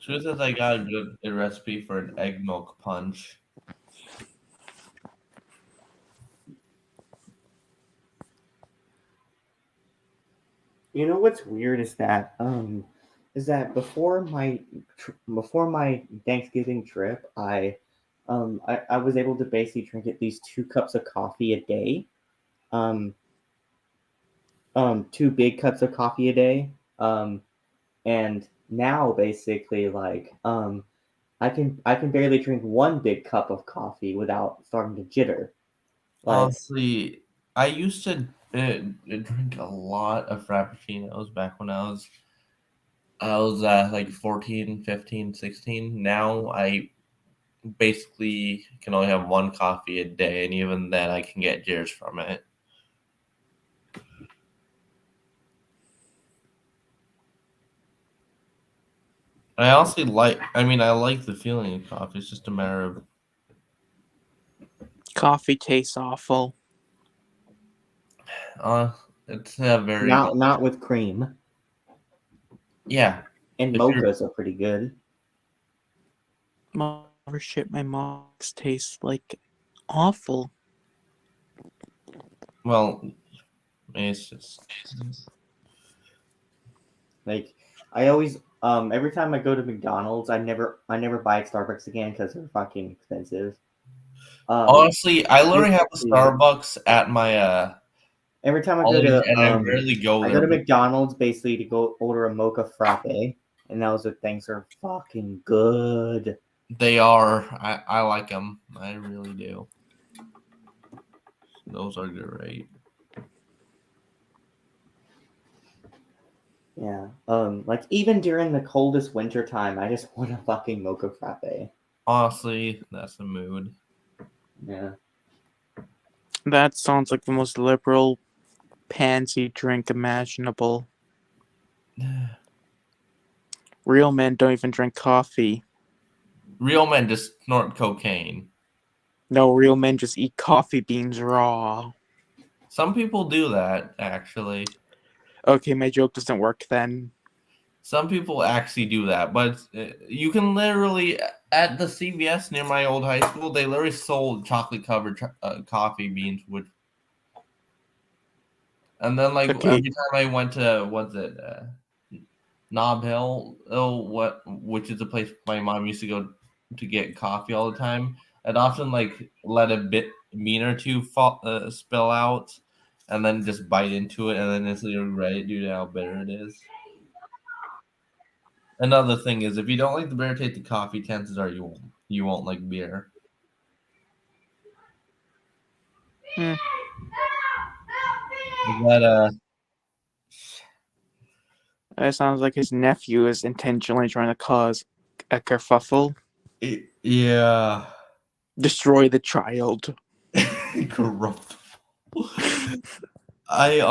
Truth is, I got a recipe for an egg milk punch. You know what's weird is that before my Thanksgiving trip, I was able to basically drink at least 2 cups of coffee a day. 2 big cups of coffee a day. And now basically I can barely drink 1 big cup of coffee without starting to jitter. Honestly, I used to drink a lot of frappuccinos back when I was like 14, 15, 16. Now I basically can only have 1 coffee a day, and even then I can get jitters from it. I also like the feeling of coffee. It's just a matter of Coffee tastes awful. it's a very not with cream. yeah. And If you're- mochas are pretty good. Shit, my mocks taste like awful. Well, it's just Like I always every time I go to McDonald's, I never buy at Starbucks again because they're fucking expensive. honestly, I literally have a Starbucks at my every time I go college, to and I rarely go I there. go to McDonald's basically to go order a mocha frappe, and those things are fucking good. They are. I like them. I really do. Those are great. Yeah. Like even during the coldest winter time, I just want a fucking mocha frappe. Honestly, that's the mood. Yeah. That sounds like the most liberal pansy drink imaginable. Real men don't even drink coffee. Real men just snort cocaine. No, real men just eat coffee beans raw. Some people do that, actually. Okay, my joke doesn't work then. Some people actually do that, but you can literally, at the CVS near my old high school, they literally sold chocolate-covered coffee beans. And then, like, Okay. every time I went to, Nob Hill, which is a place my mom used to go to get coffee all the time, I'd often, like, let a bean or two spill out, and then just bite into it, and then instantly regret it due to how bitter it is. Another thing is, if you don't like the bitter taste of coffee, chances are you won't like beer. Hmm. But That sounds like his nephew is intentionally trying to cause a kerfuffle. yeah, Destroy the child. corrupt. I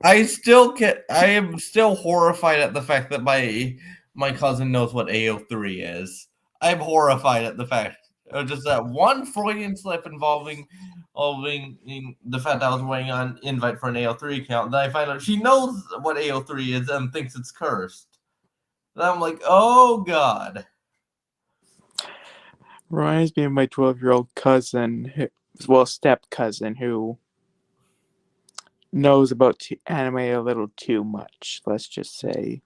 am still horrified at the fact that my cousin knows what AO3 is. I'm horrified at the fact of just that one Freudian slip involving the fact that I was waiting on invite for an AO3 account. Then I find out she knows what AO3 is and thinks it's cursed. And I'm like, oh god. Reminds me of my 12-year-old cousin, step cousin, who knows about anime a little too much, let's just say.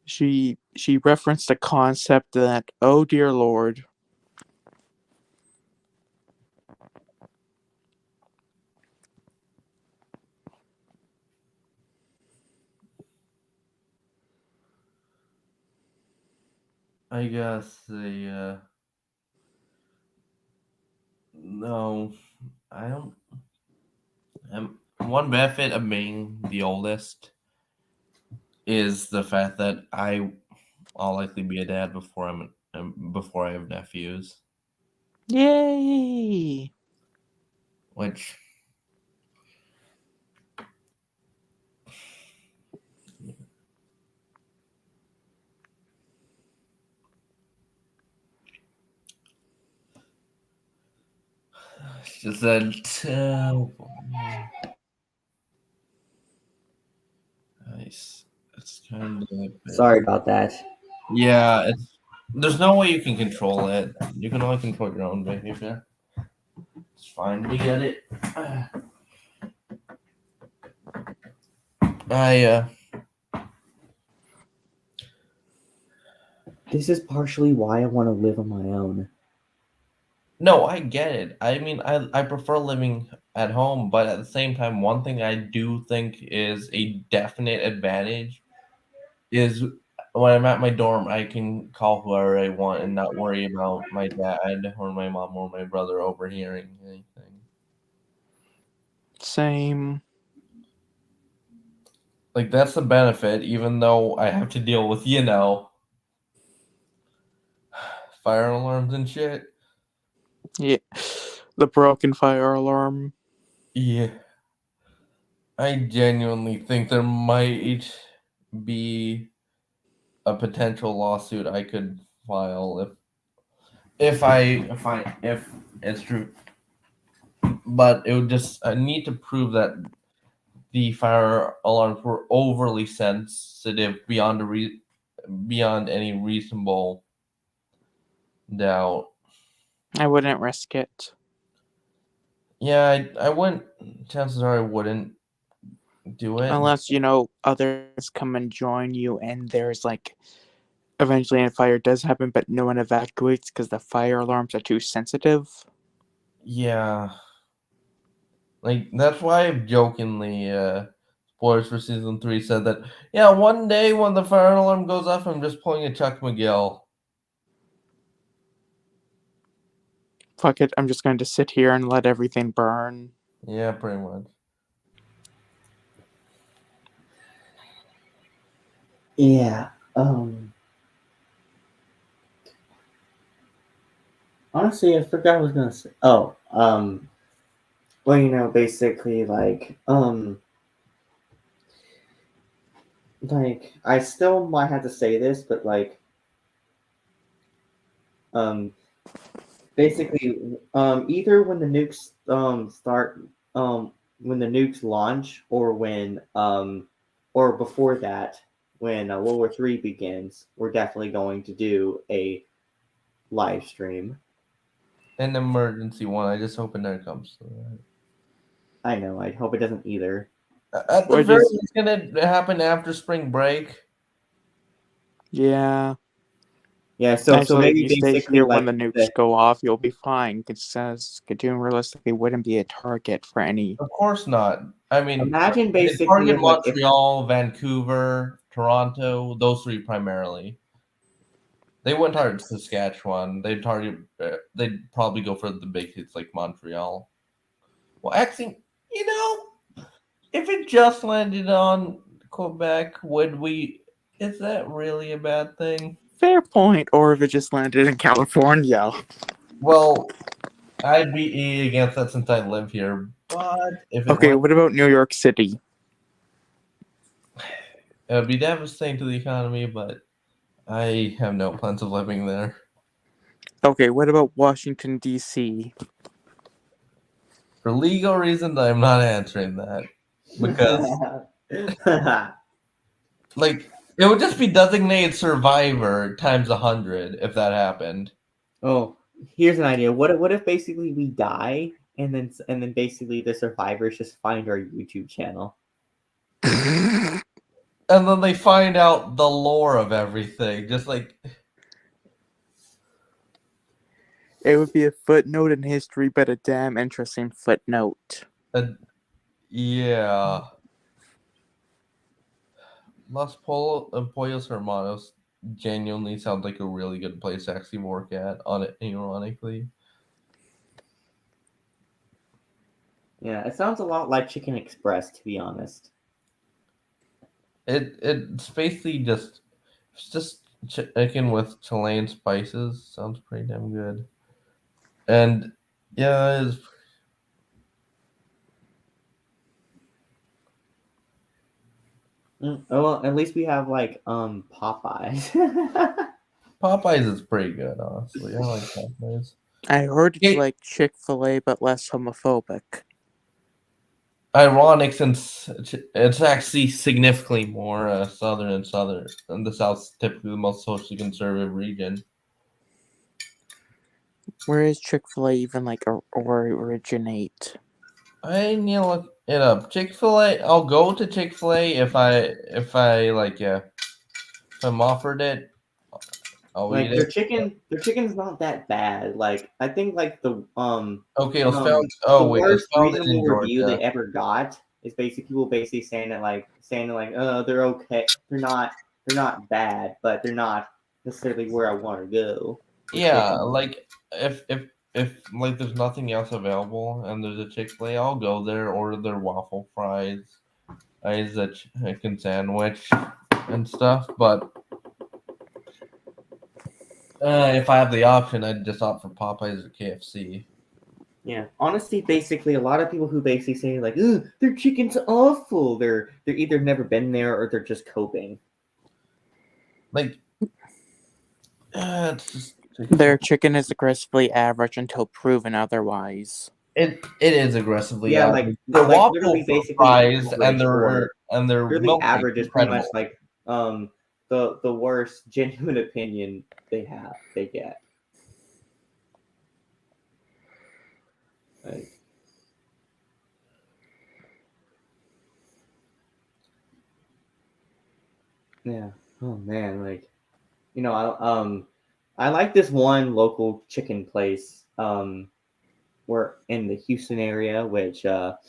She referenced a concept that, oh dear lord. I guess no, I don't. One benefit of being the oldest is the fact that I'll likely be a dad before I have nephews, Yay! which it's just that nice. It's kind of Sorry about that. yeah. There's no way you can control it. You can only control your own behavior. It's fine. We get it. This is partially why I want to live on my own. No, I get it. I mean, I prefer living at home, but at the same time, one thing I do think is a definite advantage is when I'm at my dorm, I can call whoever I want and not worry about my dad or my mom or my brother overhearing anything. Same. Like, that's the benefit, even though I have to deal with, fire alarms and shit. Yeah. The broken fire alarm. Yeah. I genuinely think there might be a potential lawsuit I could file if it's true. But it would just I need to prove that the fire alarms were overly sensitive beyond any reasonable doubt. I wouldn't risk it. Yeah, I wouldn't. Chances are I wouldn't do it. Unless, others come and join you and there's eventually a fire does happen, but no one evacuates because the fire alarms are too sensitive. Yeah. That's why I've jokingly, spoilers for season 3 said that, yeah, one day when the fire alarm goes off, I'm just pulling a Chuck McGill. Fuck it, I'm just going to sit here and let everything burn. Yeah, pretty much. Yeah. Honestly, I forgot what I was gonna say. Oh, well, basically, I still might have to say this, but basically, either when the nukes when the nukes launch, or or before that, when World War III begins, we're definitely going to do a live stream. An emergency one. I just hope it never comes to that. I know. I hope it doesn't either. At the very least, it's gonna happen after spring break. Yeah. Yeah. So maybe you stay basically here when the nukes go off, you'll be fine. It says Katoon realistically wouldn't be a target for any. Of course not. I mean, imagine basically target Montreal, Vancouver, Toronto, those three primarily. They wouldn't target Saskatchewan. They'd probably go for the big hits like Montreal. Well, actually, if it just landed on Quebec, is that really a bad thing? Fair point. Or if it just landed in California. Well, I'd be against that since I live here. But if what about New York City? It would be devastating to the economy, but I have no plans of living there. Okay, what about Washington, D.C.? For legal reasons, I'm not answering that because, like, it would just be designated survivor times 100 if that happened. Oh, here's an idea. What if basically we die and then basically the survivors just find our YouTube channel? And then they find out the lore of everything, just like It would be a footnote in history, but a damn interesting footnote. yeah. Los Pollos Hermanos genuinely sounds like a really good place to actually work at, on it, ironically. Yeah, it sounds a lot like Chicken Express, to be honest. It's basically just chicken with Chilean spices. Sounds pretty damn good. And yeah, it's Oh well, at least we have like Popeyes. Popeyes is pretty good, honestly. I like Popeyes. I heard it's Hey. like Chick-fil-A, but less homophobic. Ironic, since it's actually significantly more southern, and the South's typically the most socially conservative region. Where is Chick-fil-A even like originate? I need to look it up. Chick-fil-A. I'll go to Chick-fil-A if I like if I'm offered it. I'll Like eat their it. chicken's not that bad. Like I think like the Okay, it was found. the Oh wait, it was worst founded in reasonable review they Georgia. ever got is basically people basically saying oh they're okay, they're not bad, but they're not necessarily where I want to go. Yeah, like if like there's nothing else available and there's a Chick-fil-A, I'll go there, order their waffle fries, a chicken sandwich, and stuff. But if I have the option, I'd just opt for Popeyes or KFC. Yeah, honestly, basically, a lot of people who basically say like, "Ugh, their chicken's awful," they're either never been there or they're just coping. Like, it's just Their chicken is aggressively average until proven otherwise. it is aggressively Yeah, average. like The waffle literally basically fries average and their really milkshake average is pretty much incredible. like the worst genuine opinion they get. Like, yeah. Oh man, like I like this one local chicken place we're in the Houston area, which I'm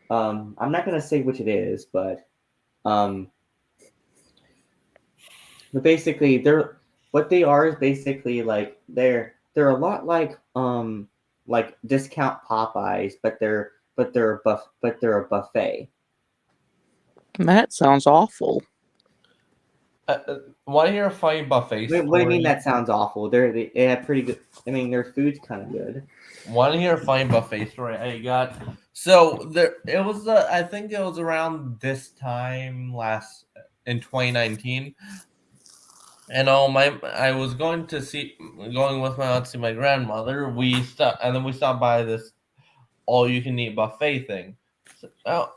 not gonna say which it is, but basically what they are is basically like they're a lot like discount Popeyes, but they're a buffet. That sounds awful. Want to hear a funny buffet story? What do you mean that sounds awful? They have pretty good. I mean, their food's kind of good. Want to hear a funny buffet story I got? So there, it was. I think it was around this time in 2019. And I was going with my aunt to see my grandmother. We stopped by this all-you-can-eat buffet thing.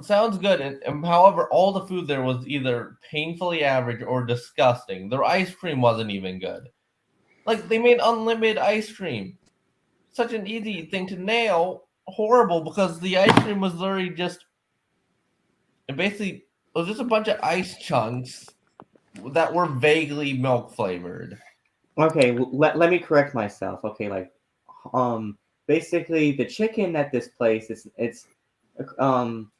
Sounds good. And however, all the food there was either painfully average or disgusting. Their ice cream wasn't even good. Like, they made unlimited ice cream. Such an easy thing to nail. Horrible, because the ice cream was literally just it was just a bunch of ice chunks that were vaguely milk flavored. Okay, let me correct myself. Okay, like basically the chicken at this place it's I'm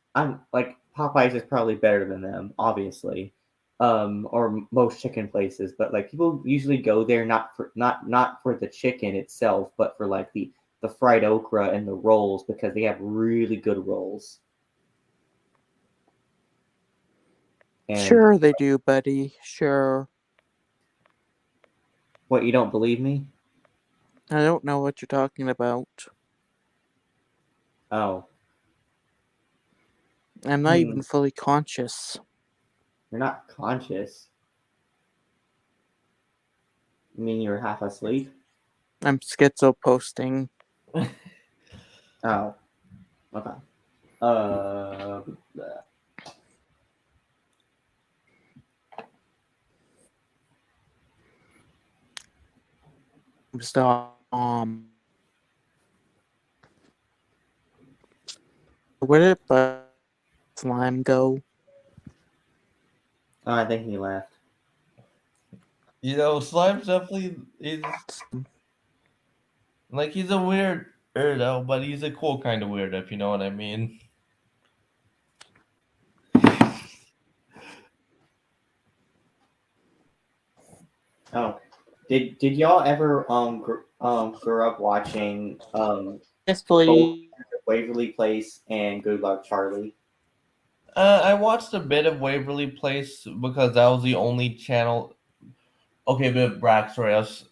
like Popeyes is probably better than them, obviously. Or most chicken places, but like people usually go there not for the chicken itself, but for like the fried okra and the rolls because they have really good rolls. And Sure they do, buddy. Sure. what, you don't believe me? I don't know what you're talking about. Oh. I'm not even fully conscious. You're not conscious. You mean you're half asleep? I'm schizo posting. Oh, okay. So, where did but slime go? Oh, I think he left. You know, Slime's definitely he's a weird weirdo, but he's a cool kind of weirdo, if you know what I mean. Oh, did y'all ever grow up watching Yes, please. Waverly Place and Good Luck Charlie? I watched a bit of Waverly Place because that was the only channel. Okay, a bit of backstory.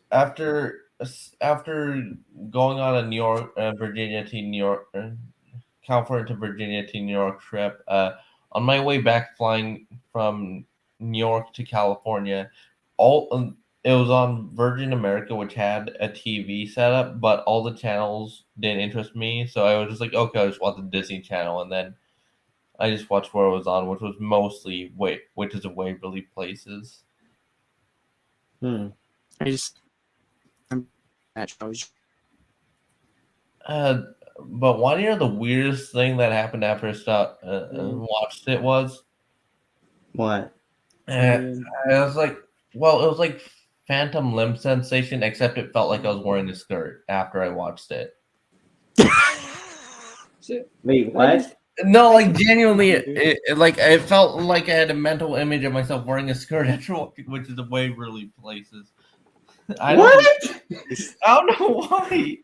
After going on a New York, Virginia to New York, California to Virginia to New York trip. On my way back, flying from New York to California, it was on Virgin America, which had a TV setup, but all the channels didn't interest me. So I was just like, okay, I just want the Disney Channel, and then I just watched where it was on, which was mostly Witches of Waverly Places. Hmm. I just that shows. But one year, the weirdest thing that happened after I stopped watched it was, What? I was like, well, it was like Phantom Limb Sensation, except it felt like I was wearing a skirt after I watched it. So, Wait, what? No, like genuinely, it felt like I had a mental image of myself wearing a skirt after watching Witches of Waverly Places. I don't know why.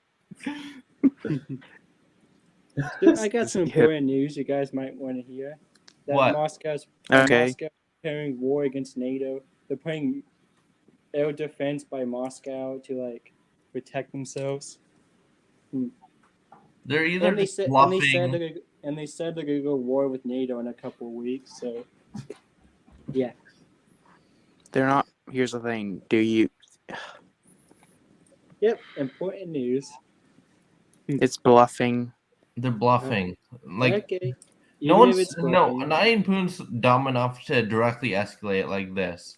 so I got some important news you guys might want to hear. That What? Moscow's Okay. preparing war against NATO. They're putting air defense by Moscow to protect themselves. They're either And they just said bluffing. they said they're gonna go war with NATO in a couple of weeks. So yeah. They're not. Here's the thing. Do you? Yep, important news. It's bluffing. They're bluffing. Okay. No Even if one's it's no. bluffing. Not even Putin's dumb enough to directly escalate it like this.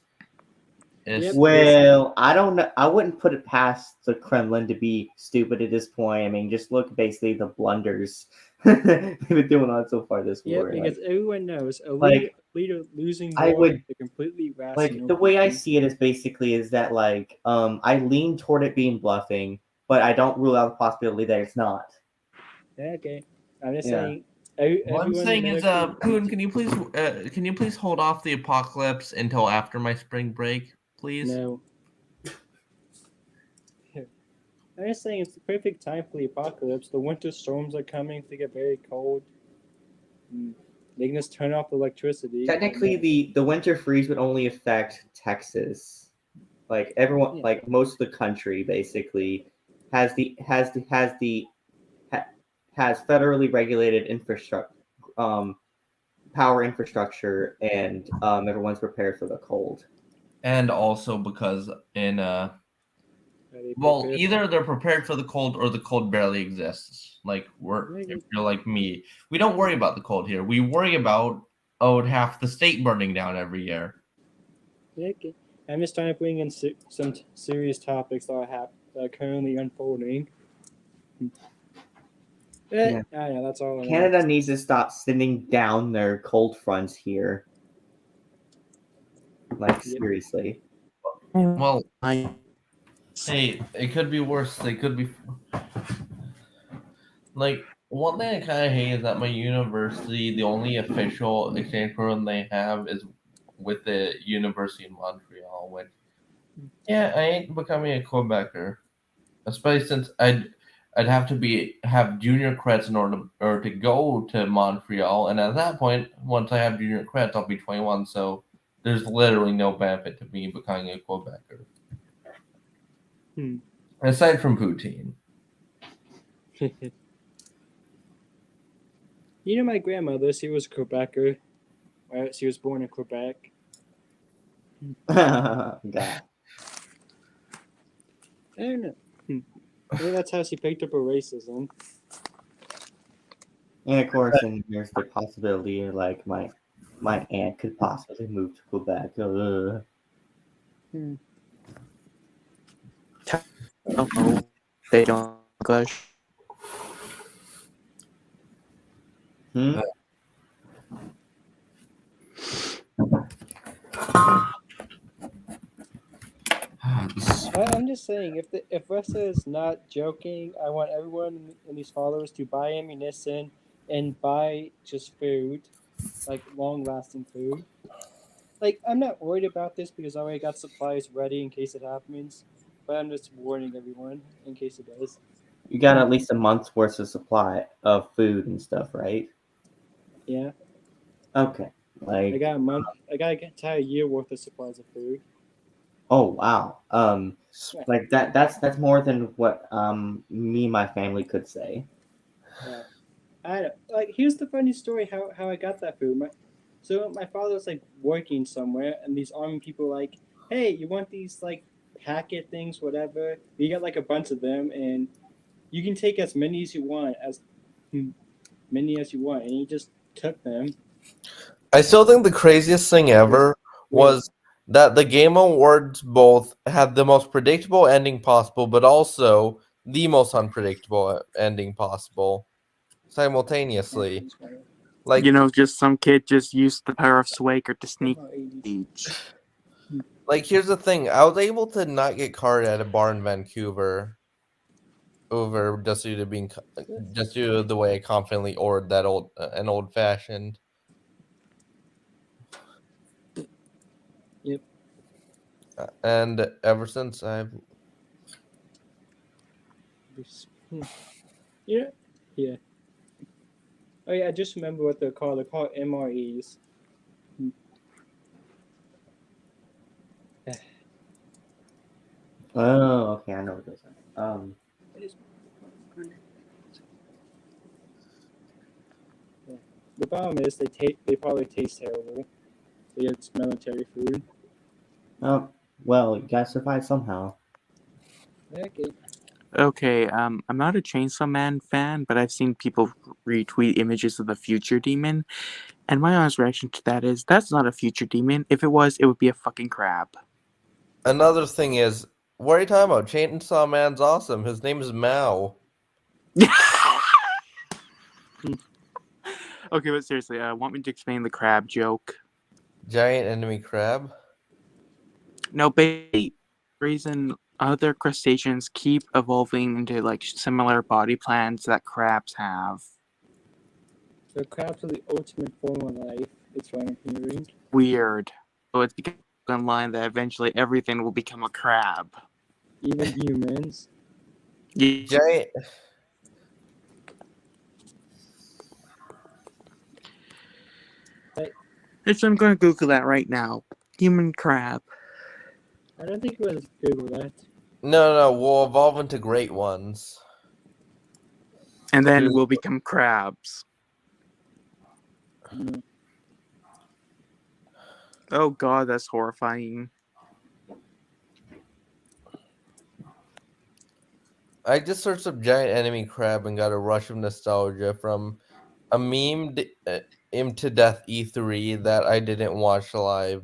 Yep. Well, I don't know. I wouldn't put it past the Kremlin to be stupid at this point. I mean, just look basically the blunders they've been doing on so far this Yep, war. because everyone knows a like, leader losing I war would- is a completely rational. Like the way I decision. see it is basically is that I lean toward it being bluffing, but I don't rule out the possibility that it's not. Yeah, okay. I'm just Yeah. saying. What I'm saying is, Putin, can you please hold off the apocalypse until after my spring break, please? No. I'm just saying it's the perfect time for the apocalypse. The winter storms are coming. They get very cold. They can just turn off the electricity. Technically, the winter freeze would only affect Texas. Like everyone, Yeah. like most of the country, basically has federally regulated infrastructure, power infrastructure, and everyone's prepared for the cold. And also because either they're prepared for the cold or the cold barely exists. If you're like me, we don't worry about the cold here. We worry about half the state burning down every year. Okay. I'm just trying to bring in some serious topics that are currently unfolding. Yeah. Yeah, that's all. Canada needs to stop sending down their cold fronts here. Seriously. Well, hey, it could be worse. They could be one thing I kind of hate is that my university, the only official exchange program they have is with the University in Montreal. Which, yeah, I ain't becoming a Quebecer, especially since I'd have to have junior credits in order to go to Montreal, and at that point, once I have junior credits, I'll be 21. So there's literally no benefit to me becoming a Quebecer. Aside from poutine. You know my grandmother, she was Quebecer. She was born in Quebec. God. I don't know. I think that's how she picked up her racism. And of course, and there's the possibility like my aunt could possibly move to Quebec. Oh no, they don't English. Hmm? I'm just saying, if Russia is not joking, I want everyone in these followers to buy ammunition and buy just food, like long-lasting food. Like, I'm not worried about this because I already got supplies ready in case it happens, but I'm just warning everyone in case it does. You got at least a month's worth of supply of food and stuff, right? Yeah, Okay. I Like, got a month. I got an entire year worth of supplies of food. oh wow. Like that's more than what me and my family could say. Yeah. I don't, like. Here's the funny story how I got that food. My father was like working somewhere, and these army people were like, hey, you want these like packet things, whatever? We got like a bunch of them, and you can take as many as you want, and he just took them. I still think the craziest thing ever was that the Game Awards both had the most predictable ending possible, but also the most unpredictable ending possible simultaneously. Like, You know, just some kid just used the power of Swaker to sneak each. here's the thing: I was able to not get carded at a bar in Vancouver over just due to the way I confidently ordered that an old fashioned. Yep. And ever since I've Yeah. Yeah. Oh yeah, I just remember what they're called. They're called MREs. Oh, okay, I know what those are. The problem is they probably taste terrible. It's military food. Oh, well, you gotta survive somehow. Okay. Okay, I'm not a Chainsaw Man fan, but I've seen people retweet images of the future demon, and my honest reaction to that is that's not a future demon. If it was, it would be a fucking crab. another thing is, what are you talking about? Chainsaw Man's awesome. His name is Mao. Okay, but seriously, want me to explain the crab joke? Giant enemy crab. No, bait. Reason other crustaceans keep evolving into like similar body plans that crabs have. The crabs are the ultimate form of life. It's what I'm hearing. Weird. So it's become online that eventually everything will become a crab. Even humans. Yeah. Giant. So I'm going to Google that right now. Human crab. I don't think it was Google that. No, we'll evolve into great ones. And then Dude. we'll become crabs. Mm. Oh god, that's horrifying. I just searched up giant enemy crab and got a rush of nostalgia from a meme him to death E3 that I didn't watch live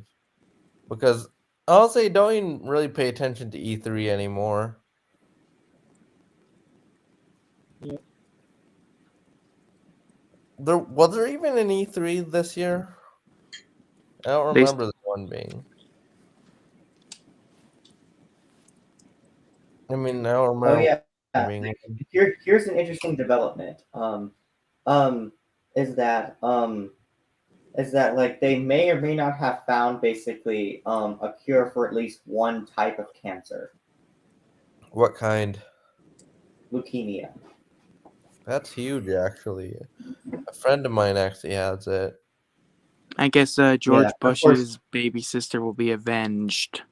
because honestly, I don't even really pay attention to E3 anymore. Yep. Was there even an E3 this year? I don't They remember the one being. I mean, I don't remember. Oh yeah. Being. Here's an interesting development. Is that like they may or may not have found basically a cure for at least one type of cancer, What kind? leukemia. That's huge, actually. A friend of mine actually has it. I guess George Yeah, of Bush's course. baby sister will be avenged.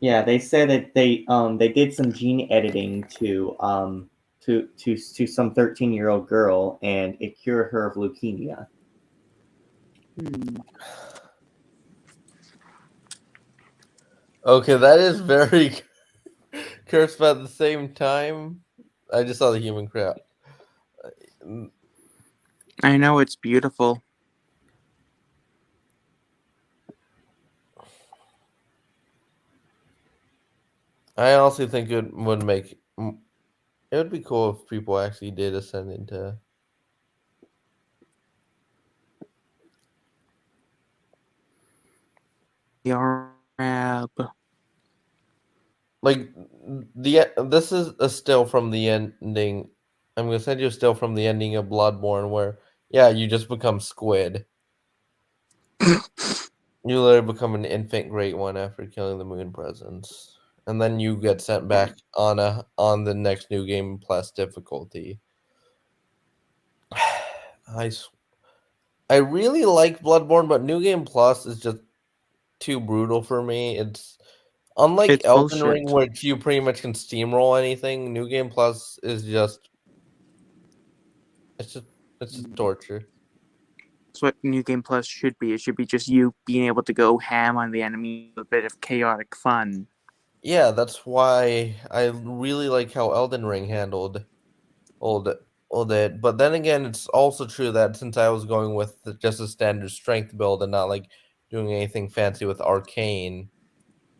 Yeah, they said that they did some gene editing to some 13-year-old girl and it cured her of leukemia. Okay, that is very cursed, but at the same time, I just saw the human crap. I know it's beautiful. I honestly think it would make it would be cool if people actually did ascend into. The Arab. Like this is a still from the ending. I'm gonna send you a still from the ending of Bloodborne, where you just become Squid. You literally become an infant Great One after killing the Moon Presence, and then you get sent back on the next New Game Plus difficulty. I really like Bloodborne, but New Game Plus is just too brutal for me. It's unlike It's Elden Ring, bullshit. which you pretty much can steamroll anything. New Game Plus is just it's just torture. That's what New Game Plus should be. It should be just you being able to go ham on the enemy, a bit of chaotic fun. Yeah, that's why I really like how Elden Ring handled it. But then again, it's also true that since I was going with just a standard strength build and not like doing anything fancy with arcane,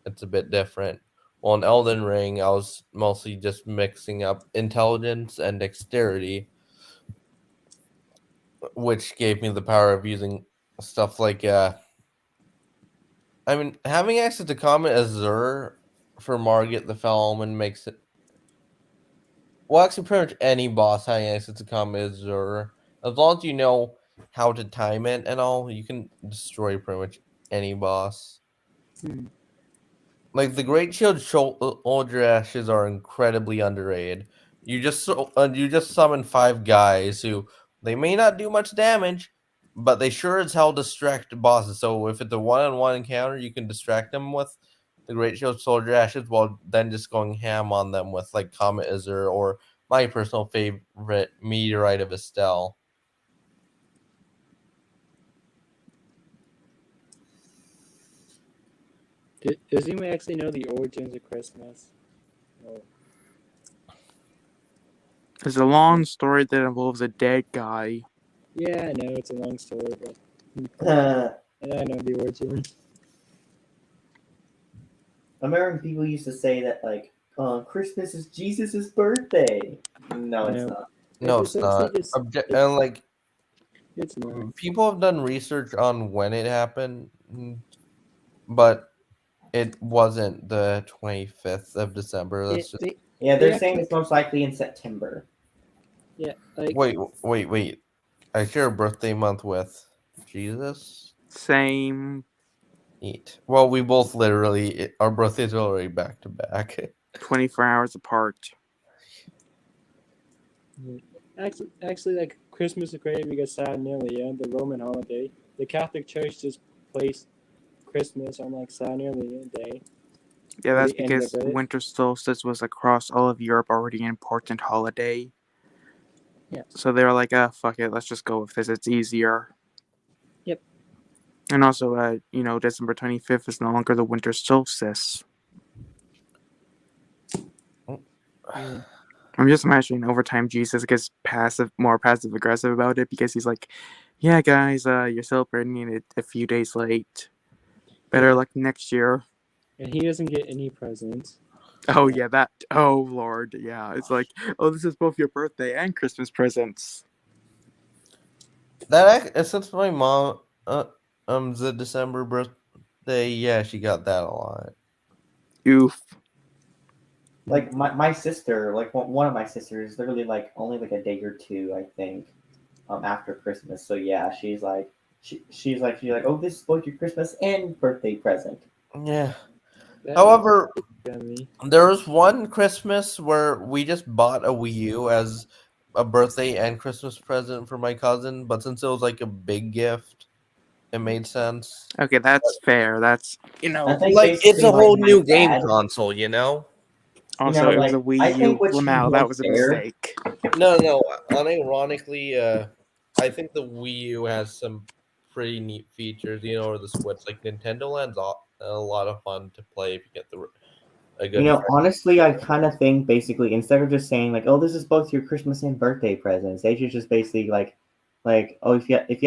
it's a bit different. Well, in Elden Ring, I was mostly just mixing up intelligence and dexterity, which gave me the power of using stuff like I mean, having access to Comet Azure for Margit the Fellman makes it. Well, actually, pretty much any boss having access to Comet Azure, as long as you know how to time it and all, you can destroy pretty much any boss. Hmm. Like the Great Shield Soldier Ashes are incredibly underrated. You just summon 5 guys who they may not do much damage, but they sure as hell distract bosses. So if it's a one-on-one encounter, you can distract them with the Great Shield Soldier Ashes, while then just going ham on them with like Comet Azure or my personal favorite, Meteorite of Estelle. Does anyone actually know the origins of Christmas? No. There's a long story that involves a dead guy. Yeah, I know it's a long story, but Uh, and I know the origin. American people used to say that like, Christmas is Jesus' birthday. No, it's No. not. No, It's it's not. actually just- And like It's not. people have done research on when it happened, but it wasn't the 25th of December. That's just Yeah, They they're saying actually- it's most likely in September. Yeah, like wait. I share a birthday month with Jesus. Same. Neat. Well, we both literally our birthdays are already back to back. 24 hours apart. actually, like Christmas is great because Saturnalia, the Roman holiday, the Catholic Church just placed Christmas on like Saturnalia Day. Yeah, that's the end of because it. winter solstice was across all of Europe already an important holiday. Yeah. So they were like, fuck it, let's just go with this. It's easier. Yep. And also, December 25th is no longer the winter solstice. I'm just imagining over time Jesus gets more passive aggressive about it because he's like, yeah, guys, you're celebrating it a few days late. Better luck next year. And he doesn't get any presents. Oh, yeah, that. Oh, Lord. Yeah, it's like, oh, this is both your birthday and Christmas presents. Since my mom the December birthday, yeah, she got that a lot. Oof. Like my sister, like one of my sisters, literally like only like a day or two, I think, after Christmas. So yeah, she's like, oh, this is both your Christmas and birthday present. Yeah. That However, got me. there was one Christmas where we just bought a Wii U as a birthday and Christmas present for my cousin, but since it was like a big gift, it made sense. Okay, that's fair. That's, I think Like it's basically, a whole my new dad- game console, you know? also, it was a I Wii U. think what she Lamau, that meant was a there- mistake. No. Unironically, I think the Wii U has some pretty neat features, or the Switch. Like Nintendo Land's a lot of fun to play if you get a good. You know, friend. honestly, I kind of think basically instead of just saying like, "Oh, this is both your Christmas and birthday presents," they should just basically oh, if you have if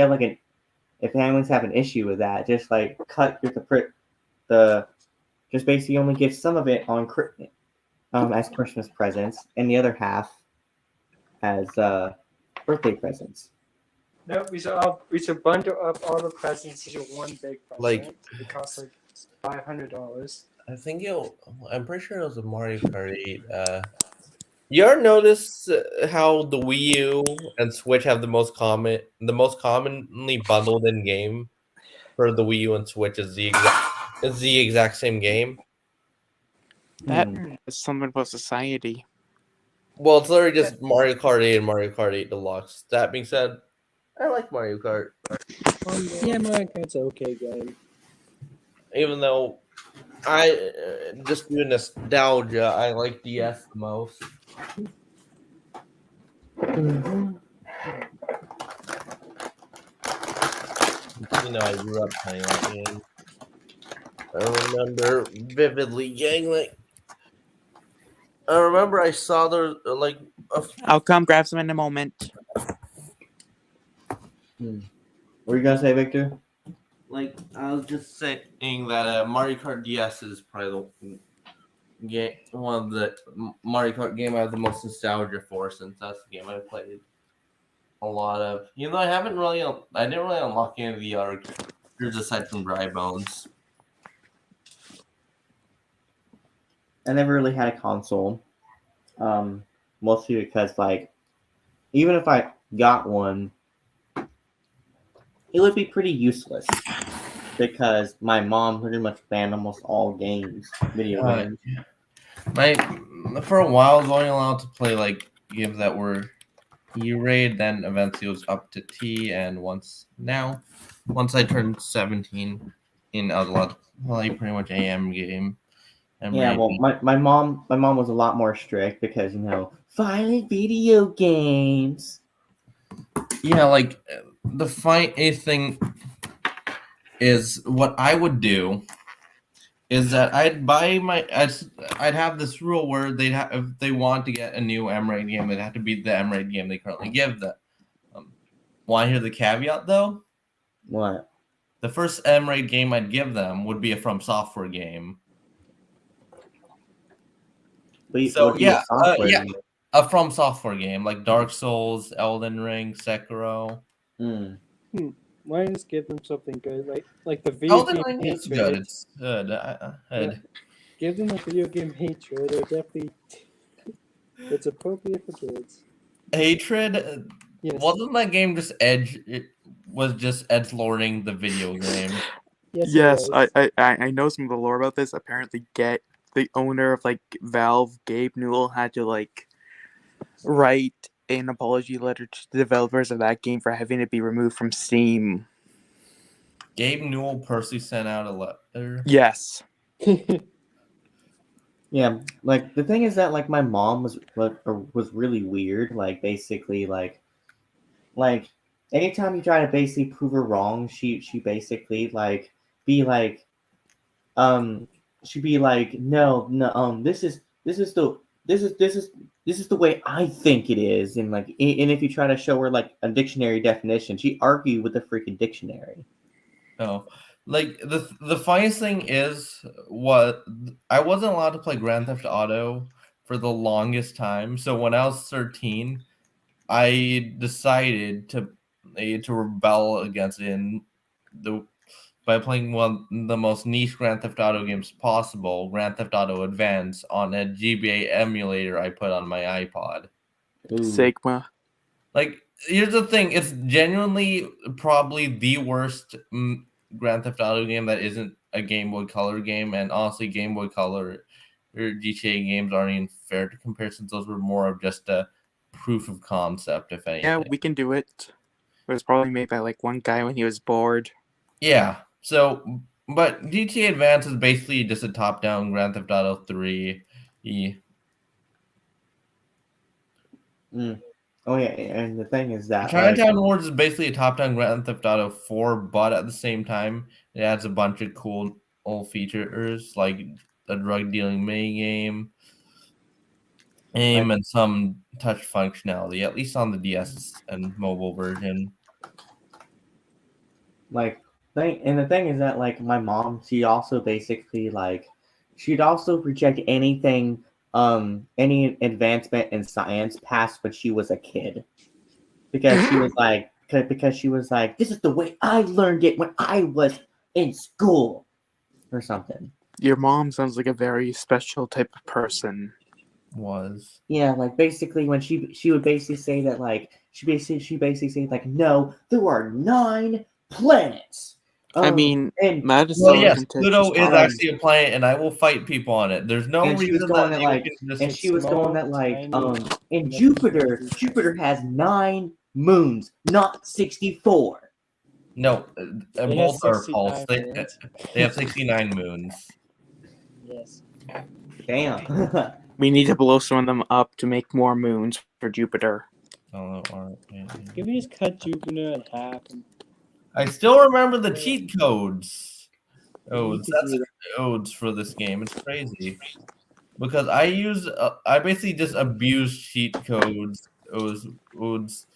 anyone's have an issue with that, just like cut the just basically only give some of it on as Christmas presents and the other half as birthday presents. No, we should bundle up all the presents into one big present. Like- it costs like $500. I think I'm pretty sure it was a Mario Kart 8. You ever notice how the Wii U and Switch have the most commonly bundled in game for the Wii U and Switch is the exact same game. That Hmm. is something about society. Well, it's literally just Mario Kart 8 and Mario Kart 8 Deluxe. That being said, I like Mario Kart, Yeah, Mario Kart's an okay game. even though I just due to nostalgia, I like DS the most. You know, I grew up playing that game. I remember vividly getting I remember I saw there like I'll come grab some in a moment. What were you gonna say, Victor? like I was just saying that Mario Kart DS is probably the game, one of the Mario Kart game I have the most nostalgia for, since that's the game I played a lot of. You know, I didn't really unlock any of the other characters aside from Dry Bones. I never really had a console. Mostly because even if I got one, it would be pretty useless because my mom pretty much banned almost all video games. For a while I was only allowed to play like games that were E-rated, then eventually it was up to T, and once I turned 17 I was allowed to play pretty much AM game. Yeah, well, my mom was a lot more strict because violent video games. Yeah, like the funny thing is what I would do is that I'd have this rule where if they want to get a new M-rated game, it'd have to be the M-rated game they currently give them. Want to hear the caveat though? What? The first M-rated game I'd give them would be a From Software game. So yeah, a From Software game like Dark Souls, Elden Ring, Sekiro. Why just give them something good, like the video Elden game Ring is hatred? good. It's good. Give them a video game hatred. They're definitely it's appropriate for kids. Hatred. Yes. Wasn't that game just Edge? It was just edge lording the video game. Yes, it was. I know some of the lore about this. Apparently, the owner of Valve, Gabe Newell, had to write an apology letter to the developers of that game for having it be removed from Steam. Gabe Newell personally sent out a letter. Yes. Yeah, the thing is that my mom was really weird. Basically, anytime you try to basically prove her wrong, she basically she'd be like, no, this is the way I think it is, and and if you try to show her a dictionary definition, she argued with the freaking dictionary. Oh, the funniest thing is what I wasn't allowed to play Grand Theft Auto for the longest time. So when I was 13, I decided to rebel against it by playing one of the most niche Grand Theft Auto games possible, Grand Theft Auto Advance, on a GBA emulator I put on my iPod. Ooh. Sigma. Here's the thing: it's genuinely probably the worst Grand Theft Auto game that isn't a Game Boy Color game, and honestly, Game Boy Color or GTA games aren't even fair to compare, since those were more of just a proof of concept, if anything. Yeah, we can do it. It was probably made by one guy when he was bored. Yeah. So, but GTA Advance is basically just a top-down Grand Theft Auto 3. Oh yeah, and the thing is that Chinatown Wars is basically a top-down Grand Theft Auto 4, but at the same time, it adds a bunch of cool features like a drug dealing mini game, aim, and some touch functionality, at least on the DS and mobile version. And the thing is that like my mom, she also basically like she'd also reject anything, any advancement in science past when she was a kid, because she was like, this is the way I learned it when I was in school, or something. Your mom sounds like a very special type of person. Was Yeah, like basically when she would basically say that like she basically say like, no, there are 9 planets. I mean, and Madison well, yes, isn't it? Pluto She's is fine. actually a planet, and I will fight people on it. There's no and she was reason going that that you like, can just. and she was going that like, Small, in tiny- Jupiter has 9 moons, not 64. No, It both has are 69 false. moons. They have 69 moons. Yes. Damn. We need to blow some of them up to make more moons for Jupiter. Can we just cut Jupiter in half? I still remember the cheat codes. We need to That's do that. codes for this game. It's crazy because I basically just abuse cheat codes. Odes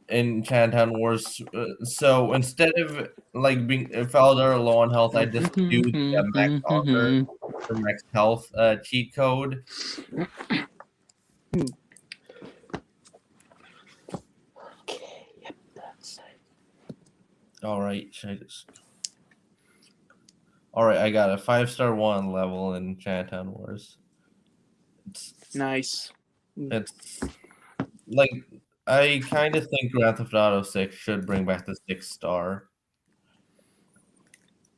in Chinatown Wars. So instead of like being if I was low on health, I just do the max honor or max health cheat code. All right, All right, I got a 5-star 1 level in Chinatown Wars. Nice. It's like I kind of think Grand Theft Auto 6 should bring back the 6-star.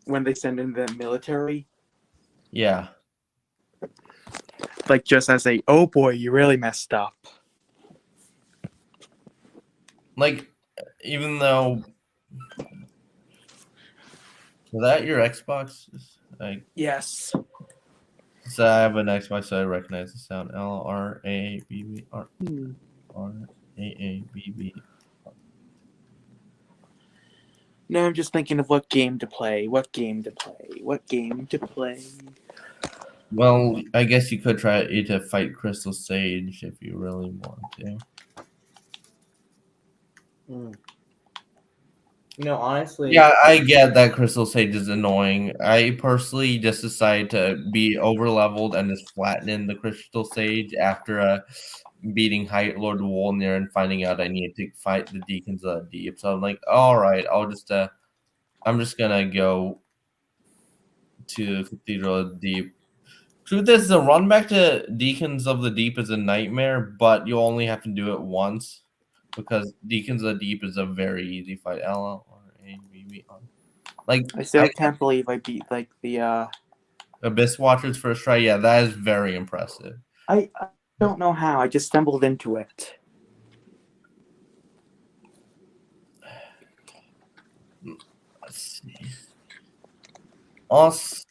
When they send in the military, Yeah. like just as a, oh boy, you really messed up. Like, even though. Is that your Xbox? Like, Yes. so I have an Xbox, so I recognize the sound. LRABB. RAABB. No, I'm just thinking of what game to play. Well, I guess you could try to fight Crystal Sage if you really want to. Honestly. Yeah, I get that Crystal Sage is annoying. I personally just decided to be over leveled and just flatten in the Crystal Sage after beating Height Lord Wolnir and finding out I needed to fight the Deacons of the Deep. So I'm like, all right, I'm just gonna go to Cathedral of the Deep. Truth is, the run back to Deacons of the Deep is a nightmare, but you only have to do it once because Deacons of the Deep is a very easy fight. Like, I still can't believe I beat like the Abyss Watcher's first try. Yeah, that is very impressive. I don't know how. I just stumbled into it. Let's see. Also,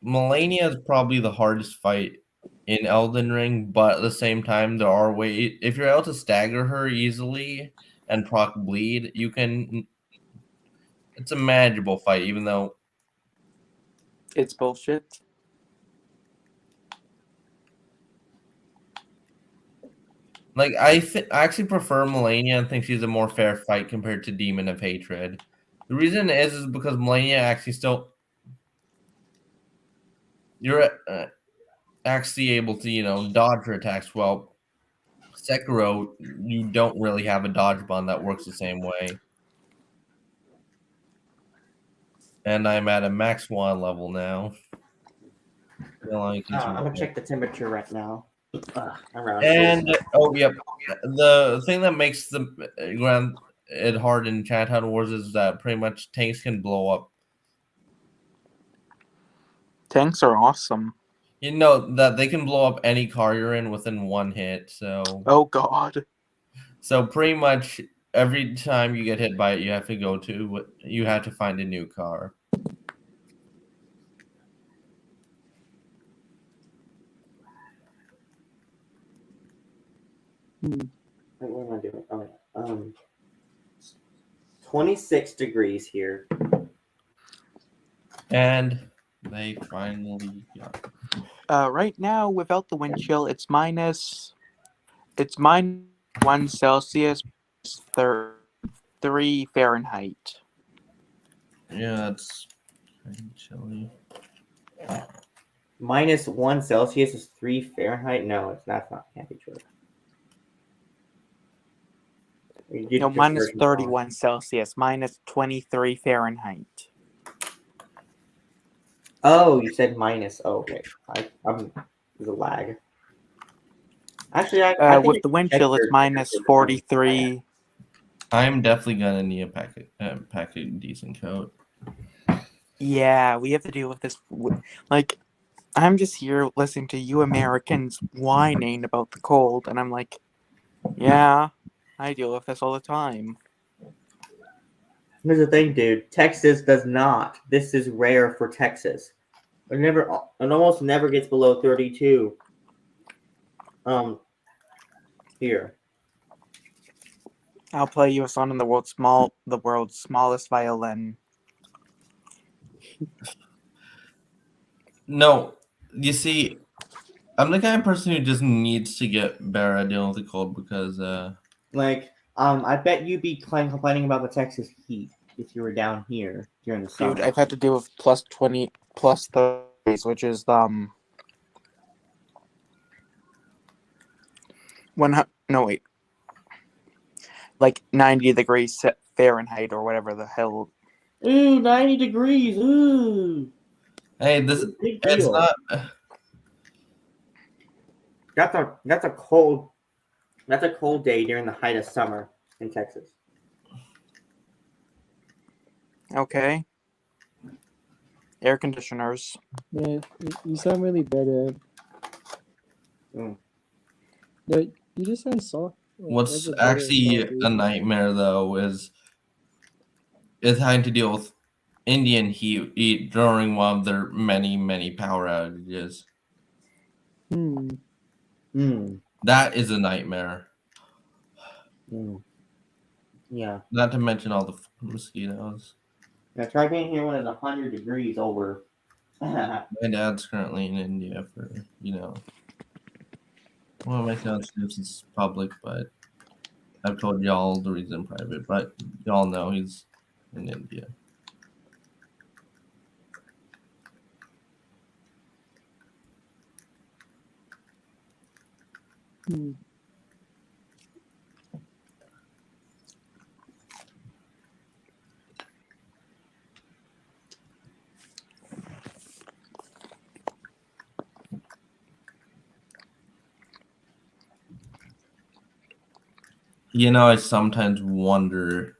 Melania is probably the hardest fight in Elden Ring, but at the same time, there are ways. If you're able to stagger her easily and proc bleed, you can. It's a manageable fight, even though It's bullshit. like I actually prefer Melania and think she's a more fair fight compared to Demon of Hatred. The reason is because Melania actually still you're actually able to dodge her attacks. Well, Sekiro, you don't really have a dodge bond that works the same way. And I'm at a max 1 level now. I'm gonna check the temperature right now. And yep, the thing that makes the ground it hard in Chinatown Wars is that pretty much tanks can blow up. Tanks are awesome. You know that they can blow up any car you're in within 1 hit. So Oh god. So pretty much every time you get hit by it, you have to find a new car. Wait, what am I doing? Oh, 26 degrees here. And They finally got. Right now, without the wind chill, it's -1 Celsius, -3 Fahrenheit. Yeah, it's pretty chilly. -1 Celsius is 3 Fahrenheit. No, that's not. Can't be true. You get No, your conversion wrong. -31 Celsius, -23 Fahrenheit. Oh, you said minus. Oh, okay. There's a lag. Actually, I think With it the wind checked chill, it's your temperature -43. I'm definitely gonna need a pack a decent coat. Yeah, we have to deal with this. Like, I'm just here listening to you Americans whining about the cold, and I'm like, yeah, I deal with this all the time. Here's the thing, dude. Texas does not. This is rare for Texas. It almost never gets below 32. Here. I'll play you a song in the world's smallest violin. No, you see, I'm the kind of person who just needs to get better at dealing with the cold because I bet you'd be complaining about the Texas heat if you were down here during the summer. Dude, I've had to deal with +20, +30s, which is like 90 degrees Fahrenheit or whatever the hell. Ooh, 90 degrees. Ooh. hey, Big it's deal. not. That's a cold day during the height of summer in Texas. Okay. Air conditioners. Man, you sound really better. Mm. No, you just sound soft. What's actually a nightmare though is having to deal with Indian heat during one of their many power outages. That is a nightmare. Yeah. Not to mention all the mosquitoes. Now try being here when it's 100 degrees over. My dad's currently in India for, well, my son's this is public, but I've told y'all the reason private, but y'all know he's in India. I sometimes wonder,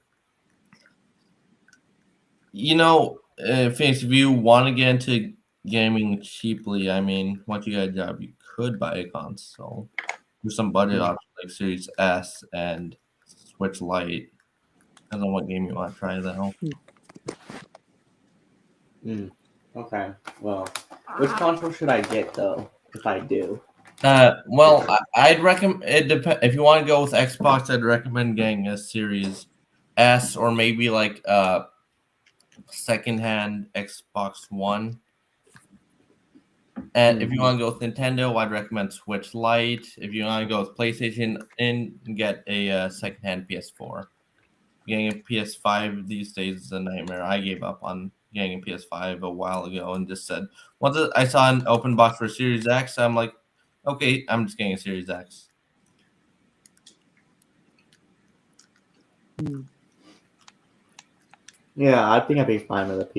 if you want to get into gaming cheaply, I mean, once you get a job, you could buy a console. There's some budget options like Series S and Switch Lite. I don't know what game you want to try, though. Okay. Well, which console should I get, though, if I do? Well, I'd recommend it. If you want to go with Xbox, I'd recommend getting a Series S or maybe like secondhand Xbox One. And if you want to go with Nintendo, I'd recommend Switch Lite. If you want to go with PlayStation, get a secondhand PS4. Getting a PS5 these days is a nightmare. I gave up on getting a PS5 a while ago and just said, once I saw an open box for Series X, I'm like, okay, I'm just getting a Series X. Yeah, I think I'd be fine with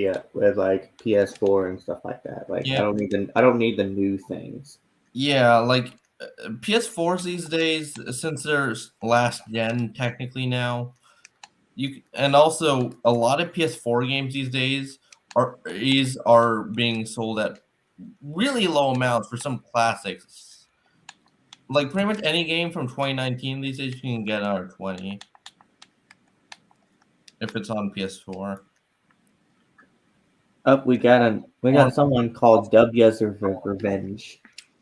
like PS4 and stuff like that. Like, Yeah. I don't need the new things. Yeah, like PS4s these days, since they're last gen technically now, and also a lot of PS4 games these days are being sold at really low amounts for some classics. Like pretty much any game from 2019 these days you can get under 20 if it's on PS4. We got someone called W's Revenge.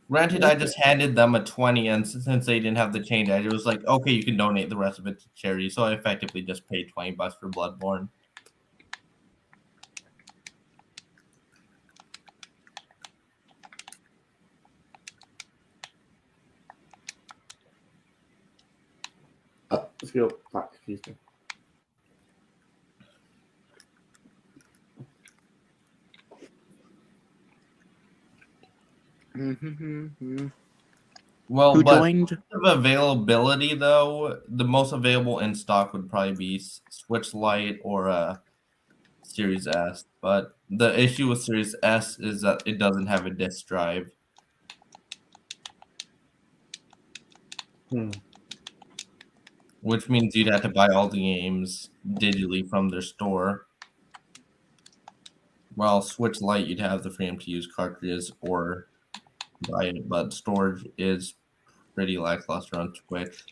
Granted, I just handed them a 20, and since they didn't have the change, I was like, okay, you can donate the rest of it to charity. So I effectively just paid $20 for Bloodborne. Excuse me. Well, Who but joined? of availability though, the most available in stock would probably be Switch Lite or Series S. But the issue with Series S is that it doesn't have a disk drive. Which means you'd have to buy all the games digitally from their store. While Switch Lite, you'd have the freedom to use cartridges or buy it, but storage is pretty lackluster on Switch.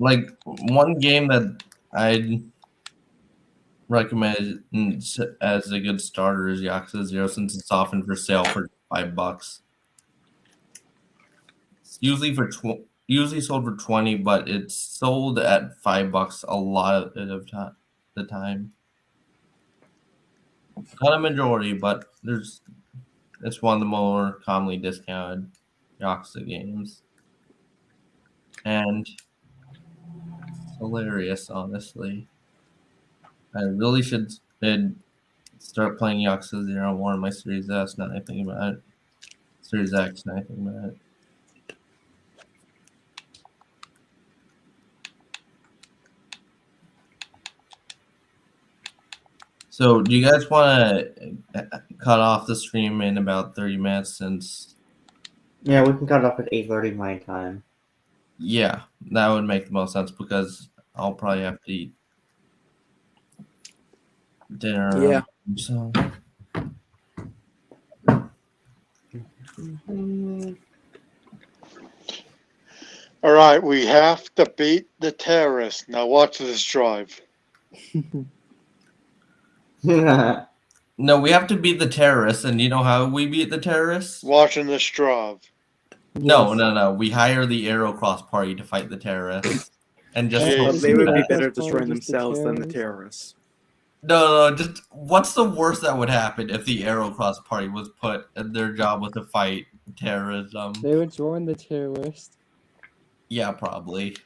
Like, one game that I'd recommend as a good starter is Yakuza 0, since it's often for sale for $5. It's usually sold for 20, but it's sold at $5 a lot of the time. Not a majority, but it's one of the more commonly discounted Yakuza games. And it's hilarious, honestly. I really should start playing Yakuza 0 more on my Series S, not anything about it. Series X, not anything about it. So, do you guys want to cut off the stream in about 30 minutes since... Yeah, we can cut it off at 8:30 my time. Yeah, that would make the most sense because I'll probably have to eat dinner. Yeah. So... All right, we have to beat the terrorists. Now watch this drive. No, we have to beat the terrorists, and you know how we beat the terrorists? Watching this drive. No. We hire the Aerocross Party to fight the terrorists, and just Hey, hope They would be that- better Just destroying the themselves than the terrorists. terrorists. No. Just what's the worst that would happen if the Aerocross Party was put? Their job was to fight terrorism. They would join the terrorists. Yeah, probably.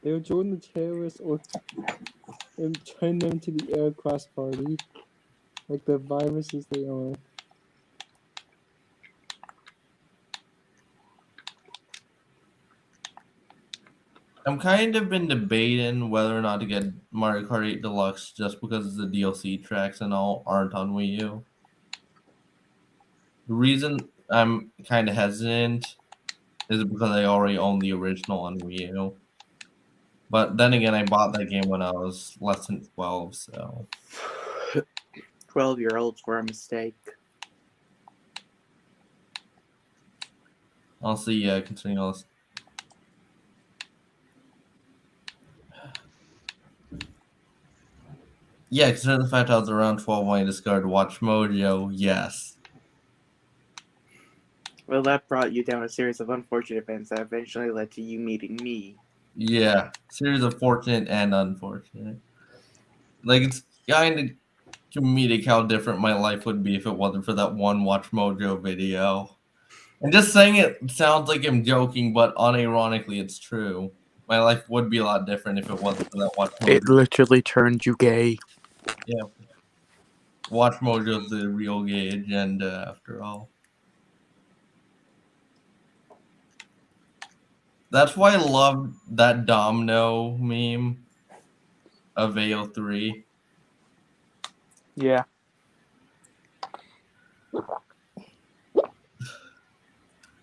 They would join the terrorists and turn them to the Aircross Party, like the viruses they are. I'm kind of been debating whether or not to get Mario Kart 8 Deluxe just because the DLC tracks and all aren't on Wii U. The reason I'm kind of hesitant is because I already own the original on Wii U. But then again, I bought that game when I was less than 12, so... 12-year-olds were a mistake. Honestly, yeah, considering all this... Yeah, considering the fact I was around 12 when I discovered Watch Mojo, yes. Well, that brought you down a series of unfortunate events that eventually led to you meeting me. Yeah, series of fortunate and unfortunate. Like, it's kind of comedic how different my life would be if it wasn't for that one Watch Mojo video. And just saying it sounds like I'm joking, but unironically, it's true. My life would be a lot different if it wasn't for that Watch Mojo. It literally turned you gay. Yeah. Watch Mojo's the real gay agenda, after all. That's why I love that Domino meme of AO3. Yeah. It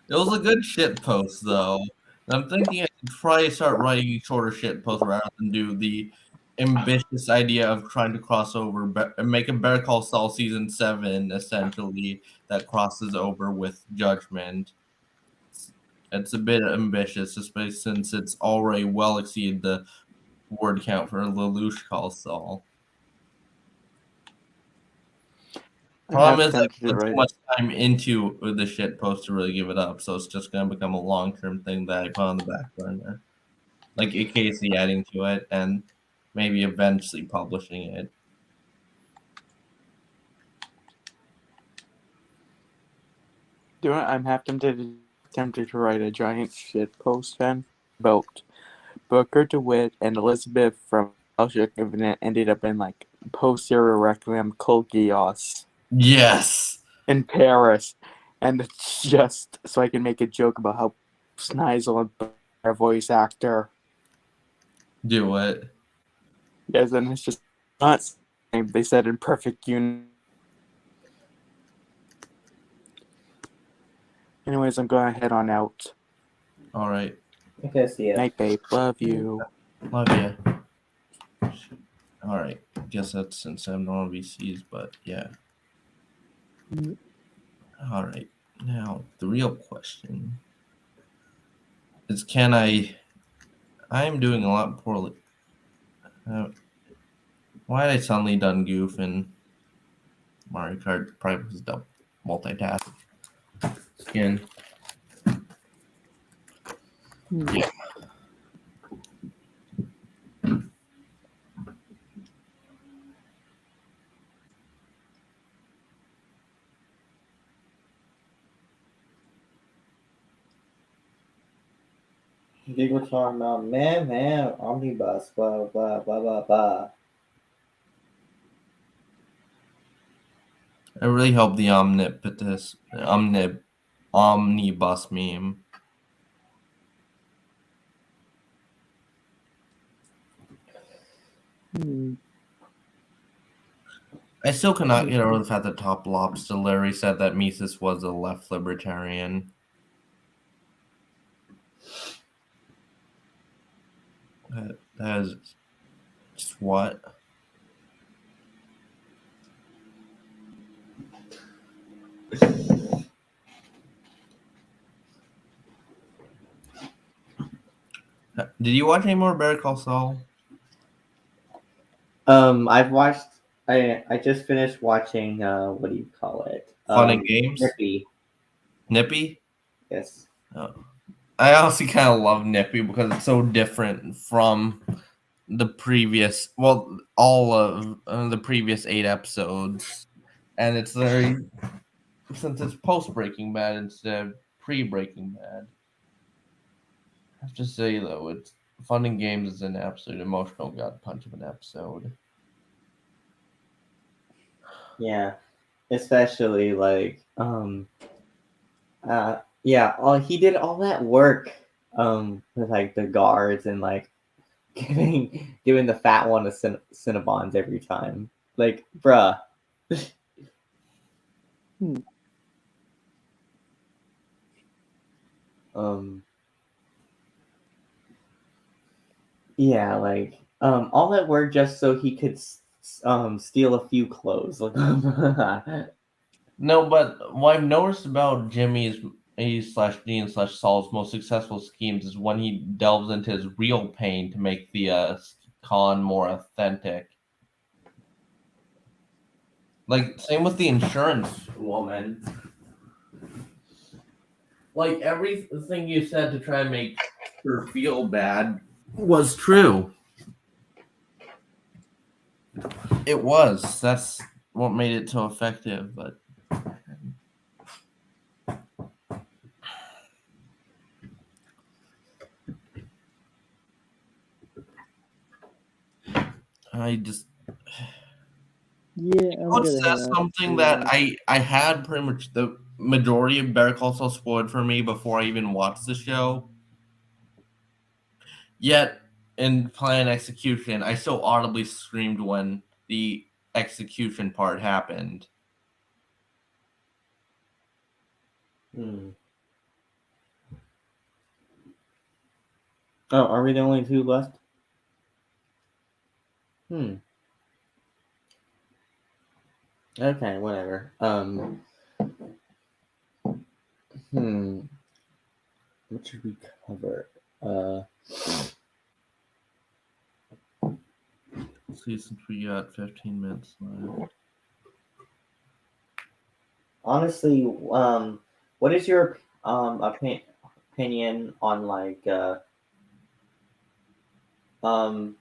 was a good shit post, though. And I'm thinking I should probably start writing shorter shit posts rather than do the ambitious idea of trying to cross over and make a Better Call Saul season 7, essentially, that crosses over with Judgment. It's a bit ambitious, especially since it's already well exceeded the word count for Lelouch Calls Saul. Problem is, I tempted to put too write it. much time into the shit post to really give it up, so it's just gonna become a long-term thing that I put on the back burner. Like occasionally adding to it and maybe eventually publishing it. I'm half tempted to write a giant shit post then about Booker DeWitt and Elizabeth from Belgium, and it ended up in like posterior requiem cult chaos Yes. in Paris, and it's just so I can make a joke about how Snizel and their voice actor. Do it. Yes, and it's just not. They said in perfect union. Anyways, I'm going to head on out. All right. Okay, see ya. Night, babe. Love you. Love you. All right. Guess that's since I'm normal VCs, but yeah. All right. Now the real question is, can I? I'm doing a lot poorly. Why did I suddenly done goof in Mario Kart? Probably because double multitask. Skin. Yeah. People talking about man, omnibus, blah blah blah blah blah. I really hope the omnibus meme. I still cannot get over the fact that Top Lobster Larry said that Mises was a left libertarian. That is just what? Did you watch any more Better Call Saul? I've watched. I just finished watching. What do you call it? Fun and Games? Nippy. Nippy? Yes. Oh. I honestly kind of love Nippy because it's so different from the previous, well, all of the previous 8 episodes. And it's very, since it's post Breaking Bad instead of pre Breaking Bad. I have to say, though, it's Fun and Games is an absolute emotional gut punch of an episode. Yeah, especially like yeah, he did all that work with like the guards and like giving the fat one a Cinnabons every time. Like, bruh. Yeah, like all that work just so he could steal a few clothes. No, but what I've noticed about Jimmy's A/Dean/ Saul's most successful schemes is when he delves into his real pain to make the con more authentic. Like, same with the insurance woman. Like, everything you said to try and make her feel bad was true. It was. That's what made it so effective, but I just that's something that I had pretty much the majority of Better Call Saul spoiled for me before I even watched the show. Yet in plan execution, I still audibly screamed when the execution part happened. Oh, are we the only 2 left? Okay, whatever. What should we cover? See, since we got 15 minutes left. honestly, what is your opinion on on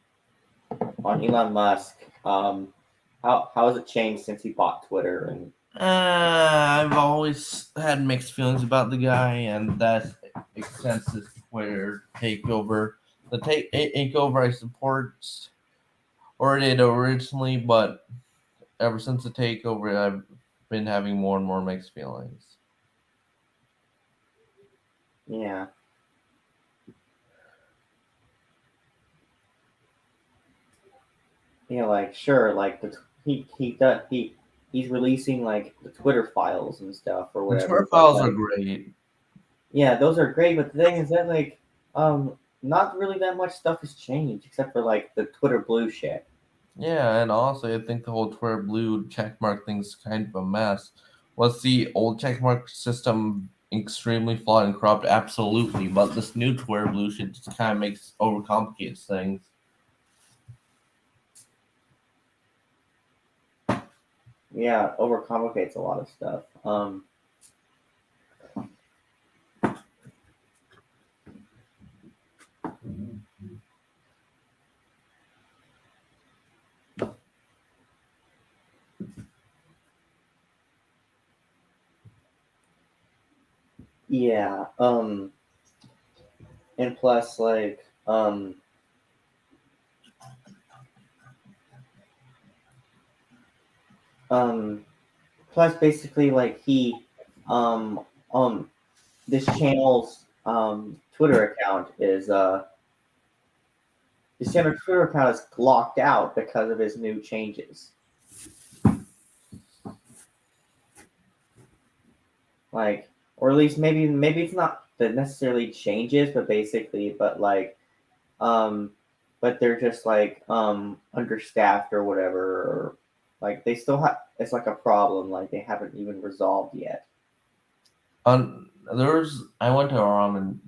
Elon Musk? How has it changed since he bought Twitter? And I've always had mixed feelings about the guy, and that extensive Twitter takeover. The takeover I support or did originally, but ever since the takeover, I've been having more and more mixed feelings. yeah, like sure, like he's releasing like the Twitter files and stuff or The whatever. Twitter But files are like, great. yeah, those are great. But the thing is that like not really that much stuff has changed except for like the Twitter Blue shit. Yeah, and also I think the whole Twitter Blue checkmark thing's kind of a mess. Was the old checkmark system extremely flawed and corrupt? Absolutely, but this new Twitter Blue shit just kind of makes overcomplicates things. Yeah, overcomplicates a lot of stuff. Yeah, and plus like um plus basically like he um um this channel's Twitter account is his channel Twitter account is locked out because of his new changes. Like, or at least maybe it's not that necessarily changes, but basically, um, but they're just like understaffed or whatever, or like they still have it's like a problem like they haven't even resolved yet. I went to a ramen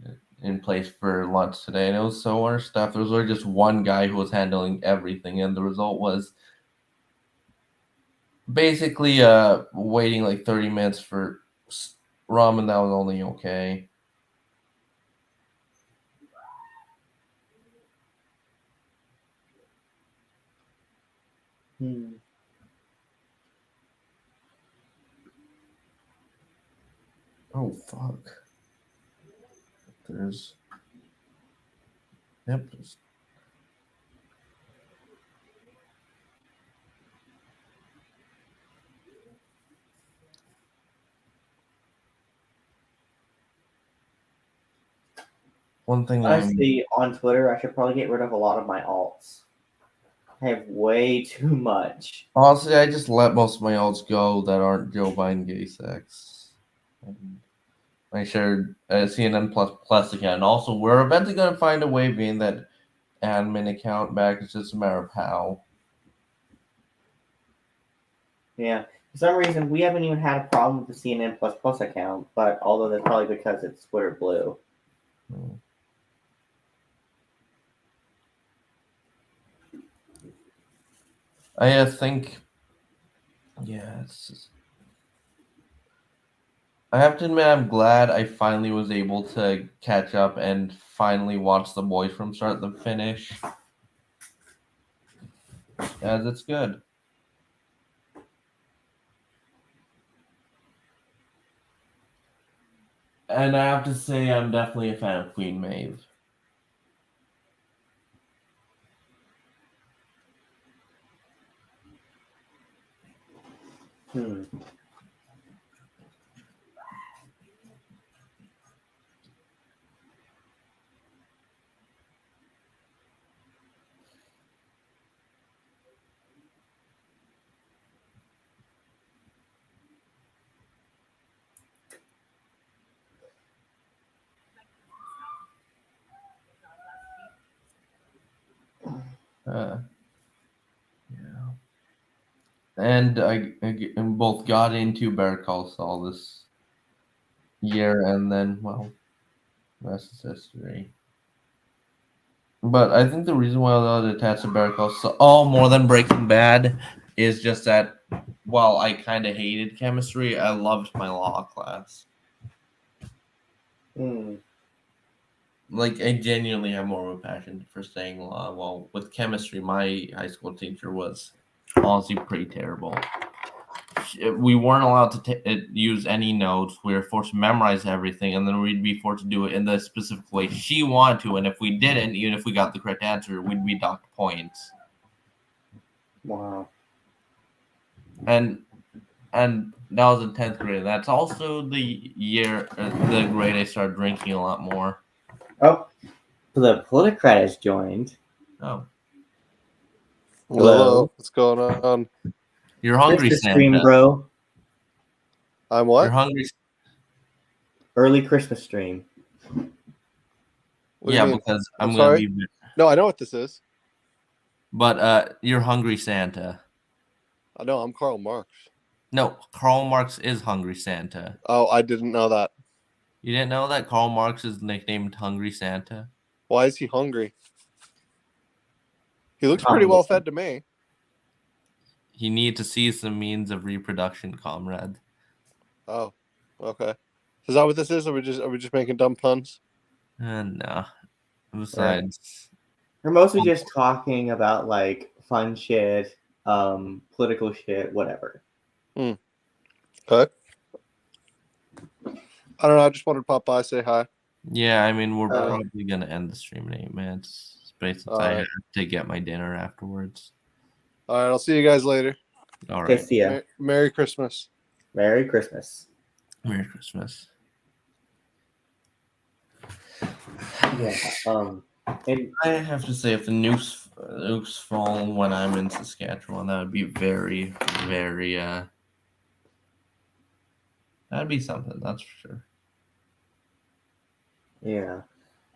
in place for lunch today, and it was so understaffed. There was really just one guy who was handling everything, and the result was basically waiting like 30 minutes for ramen that was only okay. Hmm. Oh fuck. There's yep. One thing Honestly, on Twitter, I should probably get rid of a lot of my alts. I have way too much. honestly, I just let most of my alts go that aren't Joe Biden gay sex. And I shared CNN plus account. And also, we're eventually going to find a way of getting that admin account back. It's just a matter of how. Yeah. For some reason, we haven't even had a problem with the CNN Plus Plus account, but although that's probably because it's Twitter Blue. Hmm. I think, yeah, it's just, I have to admit, I'm glad I finally was able to catch up and finally watch The Boys from start to finish. As it's good. And I have to say, I'm definitely a fan of Queen Maeve. Hmm. Yeah. And I both got into Better Call Saul this year, and then, well, rest is history. But I think the reason why I was attached to Better Call Saul more than Breaking Bad is just that while I kind of hated chemistry, I loved my law class. Hmm. Like, I genuinely have more of a passion for studying law. While with chemistry, my high school teacher was honestly pretty terrible. We weren't allowed to use any notes. We were forced to memorize everything, and then we'd be forced to do it in the specific way she wanted to. And if we didn't, even if we got the correct answer, we'd be docked points. Wow. And that was in 10th grade. That's also the year, the grade I started drinking a lot more. Oh, the Politicrat has joined. Oh, Hello. What's going on? you're hungry, Christmas Santa. stream, bro. I'm You're what? hungry. Early Christmas stream. What do you Yeah, mean? because I'm I'm gonna sorry? be. No, I know what this is. But you're hungry, Santa. I know. I'm Karl Marx. No, Karl Marx is Hungry Santa. Oh, I didn't know that. You didn't know that Karl Marx is nicknamed Hungry Santa? Why is he hungry? He looks pretty well fed to me. He needs to seize the means of reproduction, comrade. Oh, okay. Is that what this is? Are we just making dumb puns? No. Besides, We're mostly just talking about like fun shit, political shit, whatever. Okay. I don't know. I just wanted to pop by, say hi. yeah, I mean, we're Uh, probably gonna end the stream in 8 minutes. Basically, I Alright. have to get my dinner afterwards. All right. I'll see you guys later. All Okay, right. see ya. Merry Christmas. Merry Christmas. Merry Christmas. Yeah. And I have to say, if the nukes fall when I'm in Saskatchewan, that would be very, very. That'd be something. That's for sure. yeah,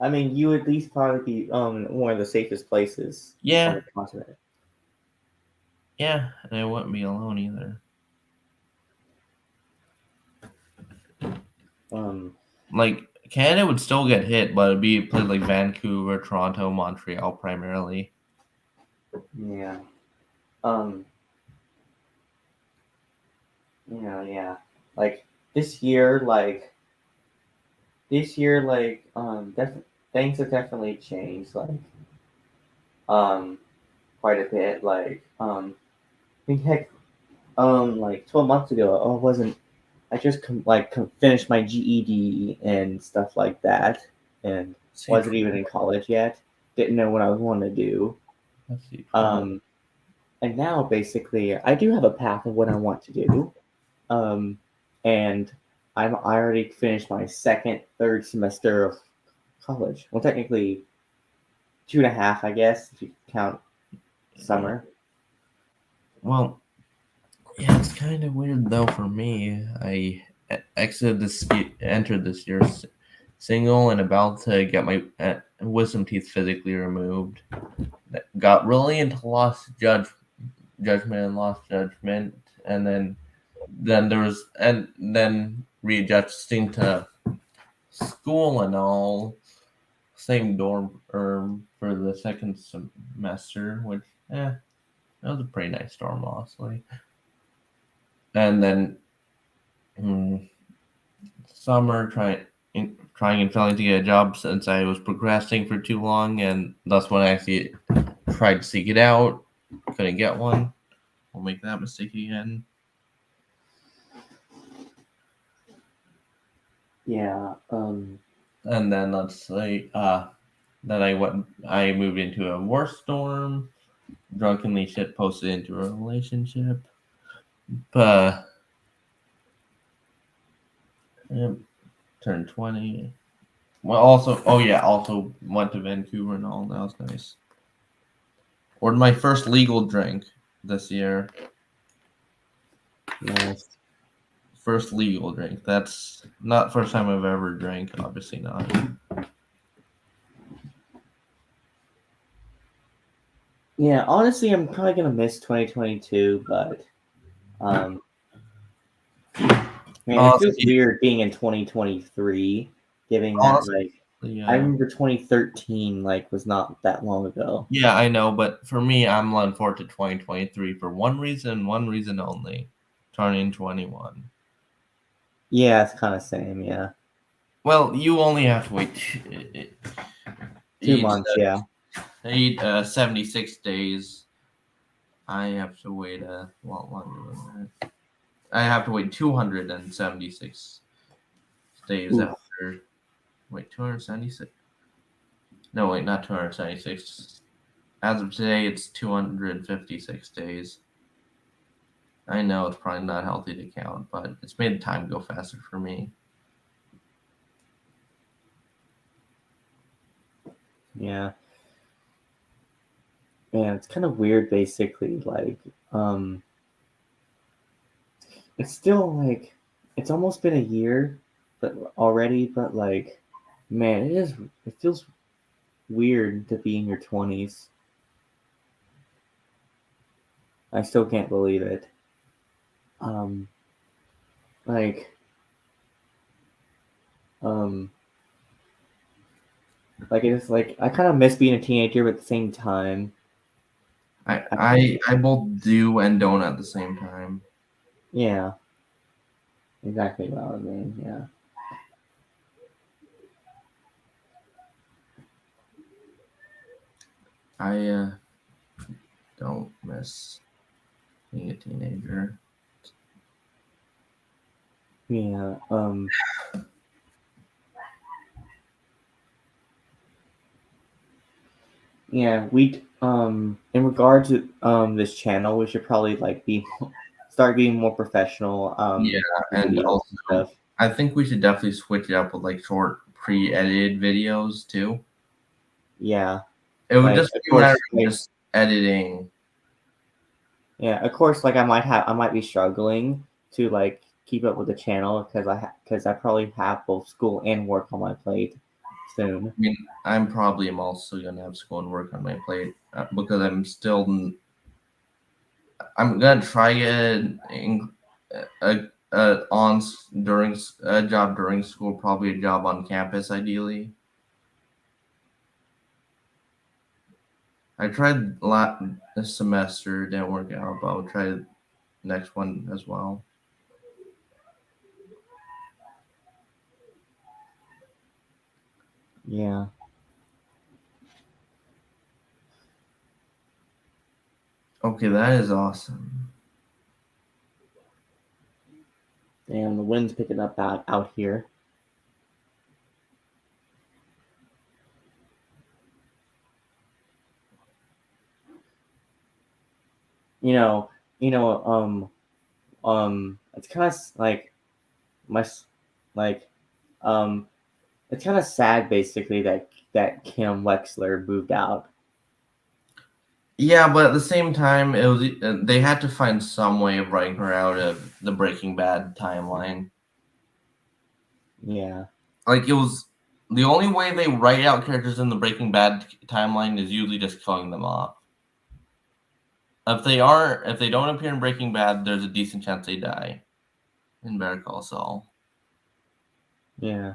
I mean, you would at least probably be one of the safest places on Yeah, the continent. yeah, and I wouldn't be alone either. Like Canada would still get hit, but it'd be a place like Vancouver, Toronto, Montreal primarily. Yeah. Yeah. Like this year, things have definitely changed, quite a bit. I think heck, like 12 months ago, I just finished my GED and stuff like that, and wasn't even in college yet. Didn't know what I wanted to do. Let's see. And now basically I do have a path of what I want to do. And I already finished my third semester of college. Well, technically 2.5, I guess, if you count summer. Well, yeah, it's kind of weird though for me. I entered this year single and about to get my wisdom teeth physically removed. Got really into lost judgment and lost judgment, and then readjusting to school and all. Same dorm for the second semester, which that was a pretty nice dorm, honestly. And then summer trying and failing to get a job since I was procrastinating for too long, and that's when I actually tried to seek it out. Couldn't get one. I'll make that mistake again. Yeah. And then let's say then I moved into a worse dorm, drunkenly shit posted into a relationship. But turned 20. Well, also went to Vancouver and all. That was nice. Ordered my first legal drink this year. Nice. First legal drink. That's not first time I've ever drank. Obviously not. Yeah, honestly, I'm probably gonna miss 2022, but it feels weird being in 2023, given that I remember 2013 was not that long ago. Yeah, I know, but for me, I'm looking forward to 2023 for one reason only. turning 21. Yeah, it's kind of same. Yeah, Well, you only have to wait 2 months. Yeah. 76 days. I have to wait a lot longer than that. I have to wait 276 days Oof. after. Wait, 276? No, wait, not 276. As of today, it's 256 days. I know it's probably not healthy to count, but it's made time go faster for me. Yeah. Man, it's kind of weird. Basically, like, it's still like it's almost been a year, but already, but like, man, it feels weird to be in your 20s. I still can't believe it. Like, um, like it's like I kind of miss being a teenager, but at the same time, I both do and don't at the same time. yeah, exactly what I mean. Yeah. I don't miss being a teenager. Yeah. Yeah. We in regard to this channel, we should probably like start being more professional. Yeah, and videos also stuff. I think we should definitely switch it up with like short pre-edited videos too. Yeah. It would Like, just of be a matter course, of like, just editing. yeah. Of course, like I might be struggling to like keep up with the channel because I probably have both school and work on my plate soon. I mean, I'm also gonna have school and work on my plate because I'm gonna try during a job during school, probably a job on campus, ideally. I tried this semester, didn't work out, but I'll try next one as well. Yeah. Okay, that is awesome. And the wind's picking up out here. It's kind of like my like it's kind of sad basically that Kim Wexler moved out. Yeah, but at the same time, it was they had to find some way of writing her out of the Breaking Bad timeline. Yeah. Like it was the only way they write out characters in the Breaking Bad timeline is usually just killing them off. If they don't appear in Breaking Bad, there's a decent chance they die in Better Call Saul. Yeah.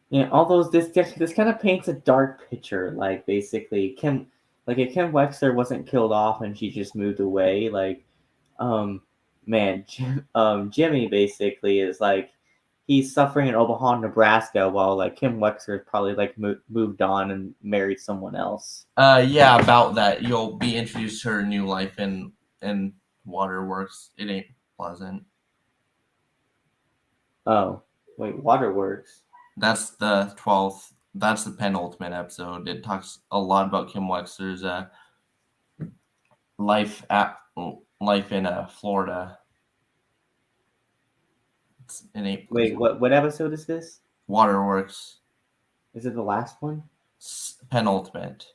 Yeah, although this kind of paints a dark picture. Like basically, if Kim Wexler wasn't killed off and she just moved away, like, man, Jimmy basically is like he's suffering in Omaha, Nebraska, while like Kim Wexler probably like moved on and married someone else. Yeah, about that. You'll be introduced to her new life in Waterworks. It ain't pleasant. Oh, wait, Waterworks. That's the 12th. That's the penultimate episode. It talks a lot about Kim Wexler's life in Florida. Wait, what episode is this? Waterworks. Is it the last one? Penultimate.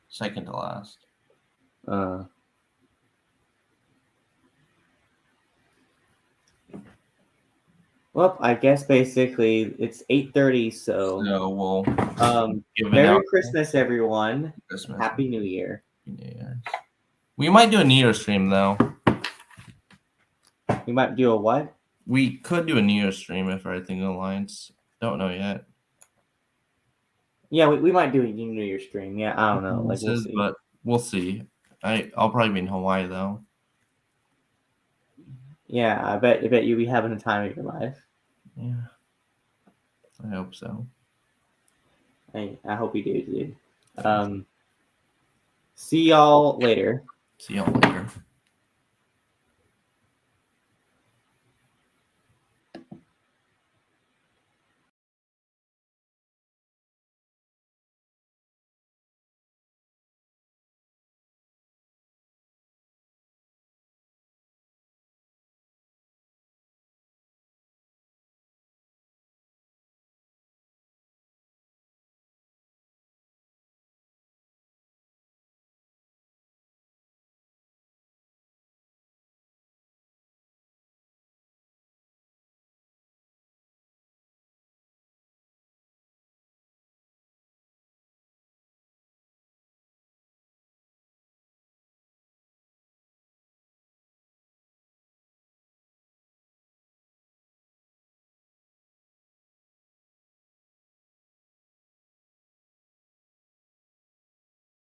Second to last. Well, I guess basically it's 8:30, so we'll give it Merry out. Christmas, everyone. Christmas. Happy New Year. We might do a New Year's stream though. We might do a what? We could do a New Year's stream if everything aligns. Don't know yet. Yeah, we might do a New Year's stream. Yeah, I don't know. Like we'll see. But we'll see. I'll probably be in Hawaii though. Yeah, I bet you'll be having the time of your life. Yeah. I hope so. I hope you do, dude. See y'all later. See y'all later.